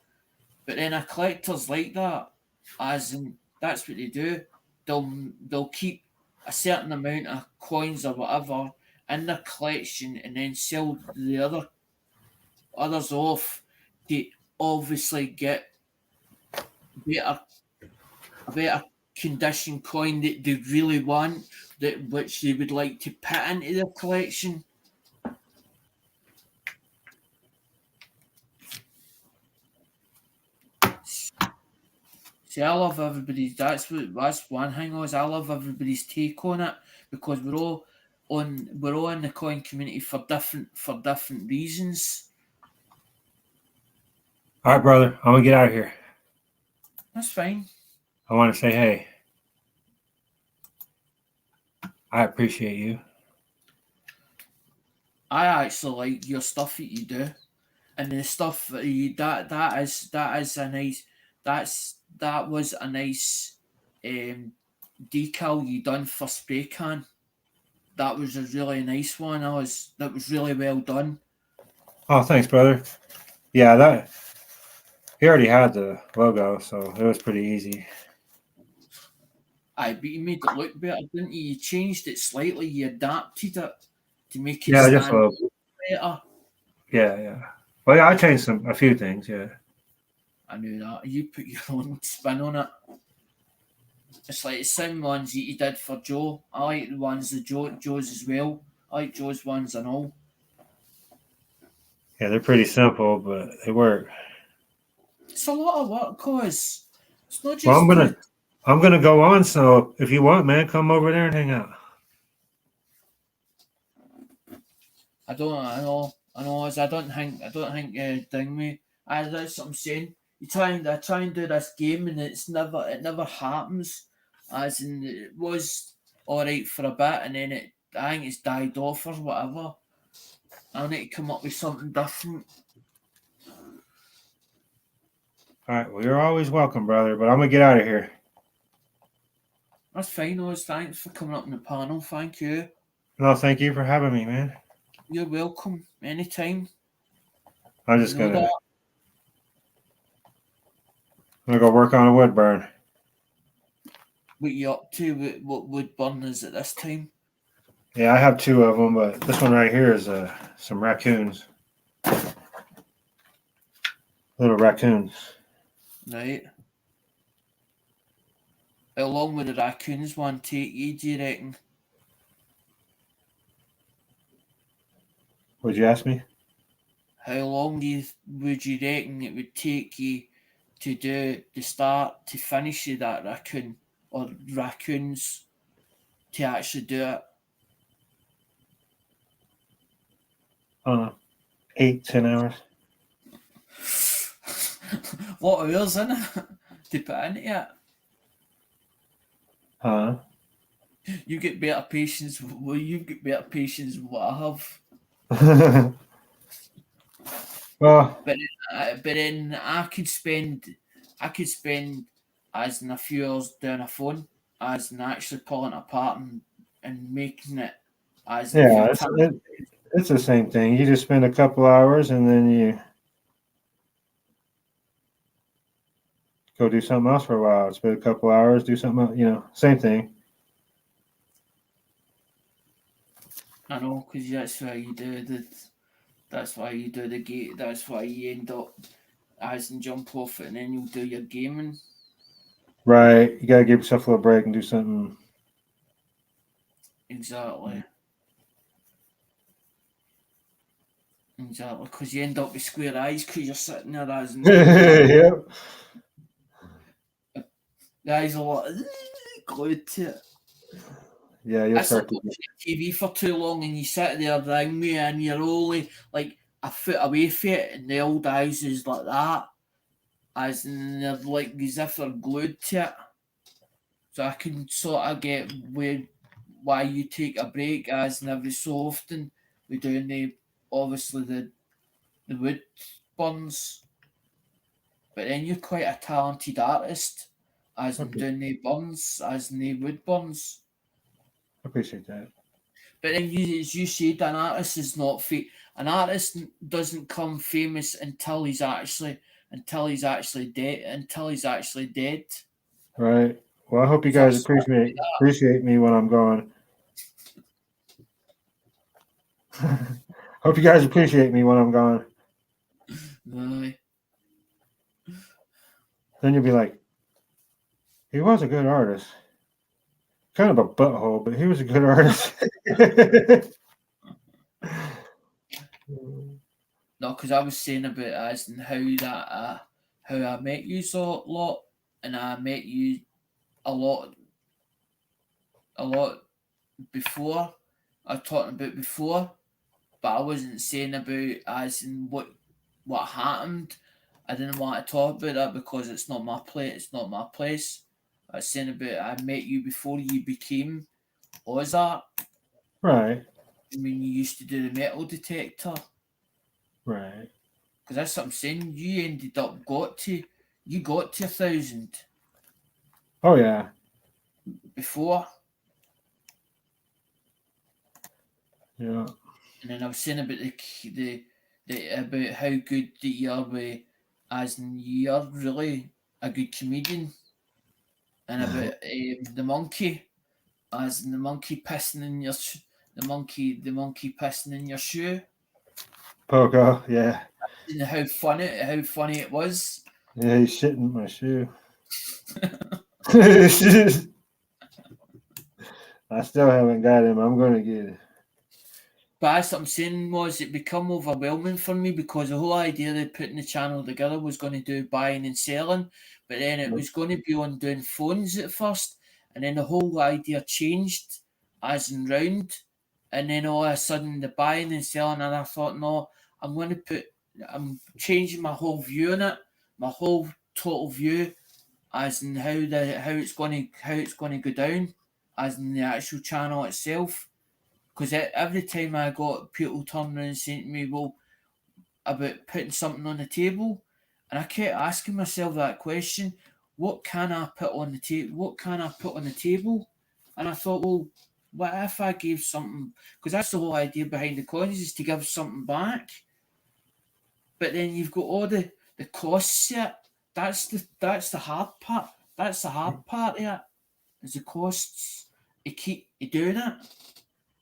But then a collector's like that, as in that's what they do. They'll keep a certain amount of coins or whatever in their collection and then sell the others off to obviously get better a better condition coin that they really want, that which they would like to put into their collection. See, I love everybody's. That's one thing is I love everybody's take on it because we're all in the coin community for different reasons. All right, brother. I'm gonna get out of here. That's fine. I want to say hey. I appreciate you. I actually like your stuff that you do, and the stuff that you that is a nice that was a nice um, decal you done for spray can. That was a really nice one. That was really well done. Oh, thanks, brother. Yeah, that he already had the logo, so it was pretty easy. But you made it look better, didn't you? You changed it slightly. You adapted it to make it Yeah, just a stand little. out better. Yeah. Well, yeah, I changed a few things. Yeah. I knew that. You put your own spin on it. It's like the same ones that you did for Joe. I like the ones that Joe's as well. I like Joe's ones and all. Yeah, they're pretty simple, but they work. It's a lot of work, cause it's not Well, just the. I'm gonna go on. So if you want, man, come over there and hang out. I don't. I know. I know. As I don't think. I don't think. Thing me. That's what I'm saying. I try and do this game, and it never happens. As in, it was all right for a bit, and then I think it's died off or whatever. I need to come up with something different. All right. Well, you're always welcome, brother. But I'm gonna get out of here. That's fine, Oz. Thanks for coming up on the panel. Thank you. No, thank you for having me, man. You're welcome anytime. I'm You just know that. gonna go work on a wood burn. What you up to? What wood burn is at this time? Yeah, I have two of them, but this one right here is some raccoons, little raccoons. Right. How long would the raccoons one take you, do you reckon? Would you ask me? How long would you reckon it would take you to do the start to finish of that raccoon or raccoons to actually do it? I don't know, 8, 10 hours. What hours in it to put into it? Huh? You get better patience. Well, you get better patience than what I have. Well, But then I could spend as in a few hours doing a phone, as in actually pulling it apart and making it as in yeah, fantastic. it's the same thing. You just spend a couple hours and then you go do something else for a while. Spend a couple hours, do something else. Same thing. I know, because that's why you do the. That's why you do the gate. That's why you end up as in jump off it, and then you'll do your gaming. Right. You gotta give yourself a little break and do something. Exactly. Exactly, because you end up with square eyes because you're sitting there as in Yep. the eyes are like glued to it. Yeah, you'll It's like start to. watching TV for too long and you sit there ring me and you're only like a foot away from it and the old eyes is like that. As in they're like as if they're glued to it. So I can sort of get why you take a break as in every so often we're doing obviously the wood burns. But then you're quite a talented artist as in Okay. doing the burns, as in the wood burns. I appreciate that. But then, as you said, an artist is not an artist doesn't come famous until he's actually dead. Until he's actually dead. Right. Well, I hope you So I guys sort appreciate me when I'm gone. Hope you guys appreciate me when I'm gone. Aye. Then you'll be like, he was a good artist. Kind of a butthole, but he was a good artist. No, because I was saying about as and how I met you so lot, and I met you a lot before. I was talking about before, but I wasn't saying about as in what happened. I didn't want to talk about that because it's not my place. It's not my place. I was saying about I met you before you became Was that? Right. When you used to do the metal detector. Right. Because that's what I'm saying. You ended up got to 1,000 Oh yeah. before. Yeah. And then I was saying about the about how good that you are with, as in you're really a good comedian, and about the monkey, as in the monkey pissing in your the monkey pissing in your shoe, Poco. Yeah. and how funny it was. Yeah. He's shitting my shoe. I still haven't got him. I'm gonna get it. But that's what I'm saying was it become overwhelming for me because the whole idea of putting the channel together was going to do buying and selling, but then it was going to be on doing phones at first, and then the whole idea changed as in round, and then all of a sudden the buying and selling, and I thought, no, I'm changing my whole view on it, my whole total view, as in how it's going to go down, as in the actual channel itself. Because every time I got people turning around and saying to me, well, about putting something on the table, and I kept asking myself that question, what can I put on the table? What can I put on the table? And I thought, well, what if I gave something? Because that's the whole idea behind the coins is to give something back. But then you've got all the costs here. That's the hard part. That's the hard part here. Is the costs. You keep doing it.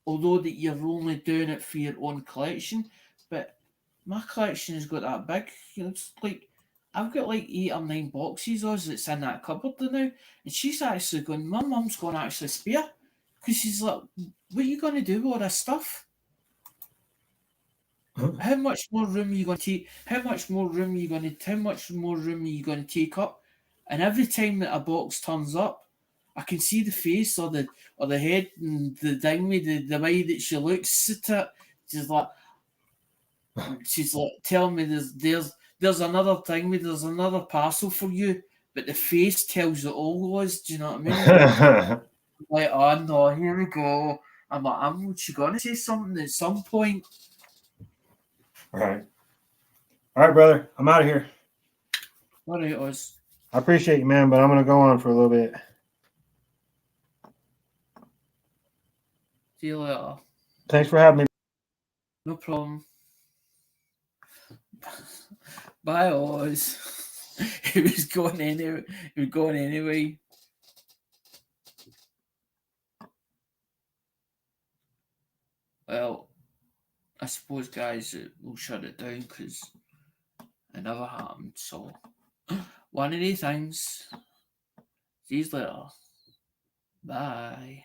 Although that you're only doing it for your own collection, but my collection has got that big. It's like I've got like 8 or 9 boxes of that's in that cupboard now, and she's actually going. My mum's going to actually spare because she's like, "What are you going to do with all this stuff? How much more room are you going to take? How much more room are you going to? How much more room are you going to take up?" And every time that a box turns up, I can see the face or the head and the thing with the way that she looks at it. She's like telling me there's another thing with there's another parcel for you, but the face tells it all was. Do you know what I mean? Like, oh no, here we go. I'm like, she gonna say something at some point. All right. All right, brother. I'm out of here. All right, Oz. I appreciate you, man, but I'm gonna go on for a little bit. See you later. Thanks for having me. No problem. Bye, Oz. It was going anyway. It was going anyway. Well, I suppose, guys, we'll shut it down because it never happened. So, one of these things. See you later. Bye.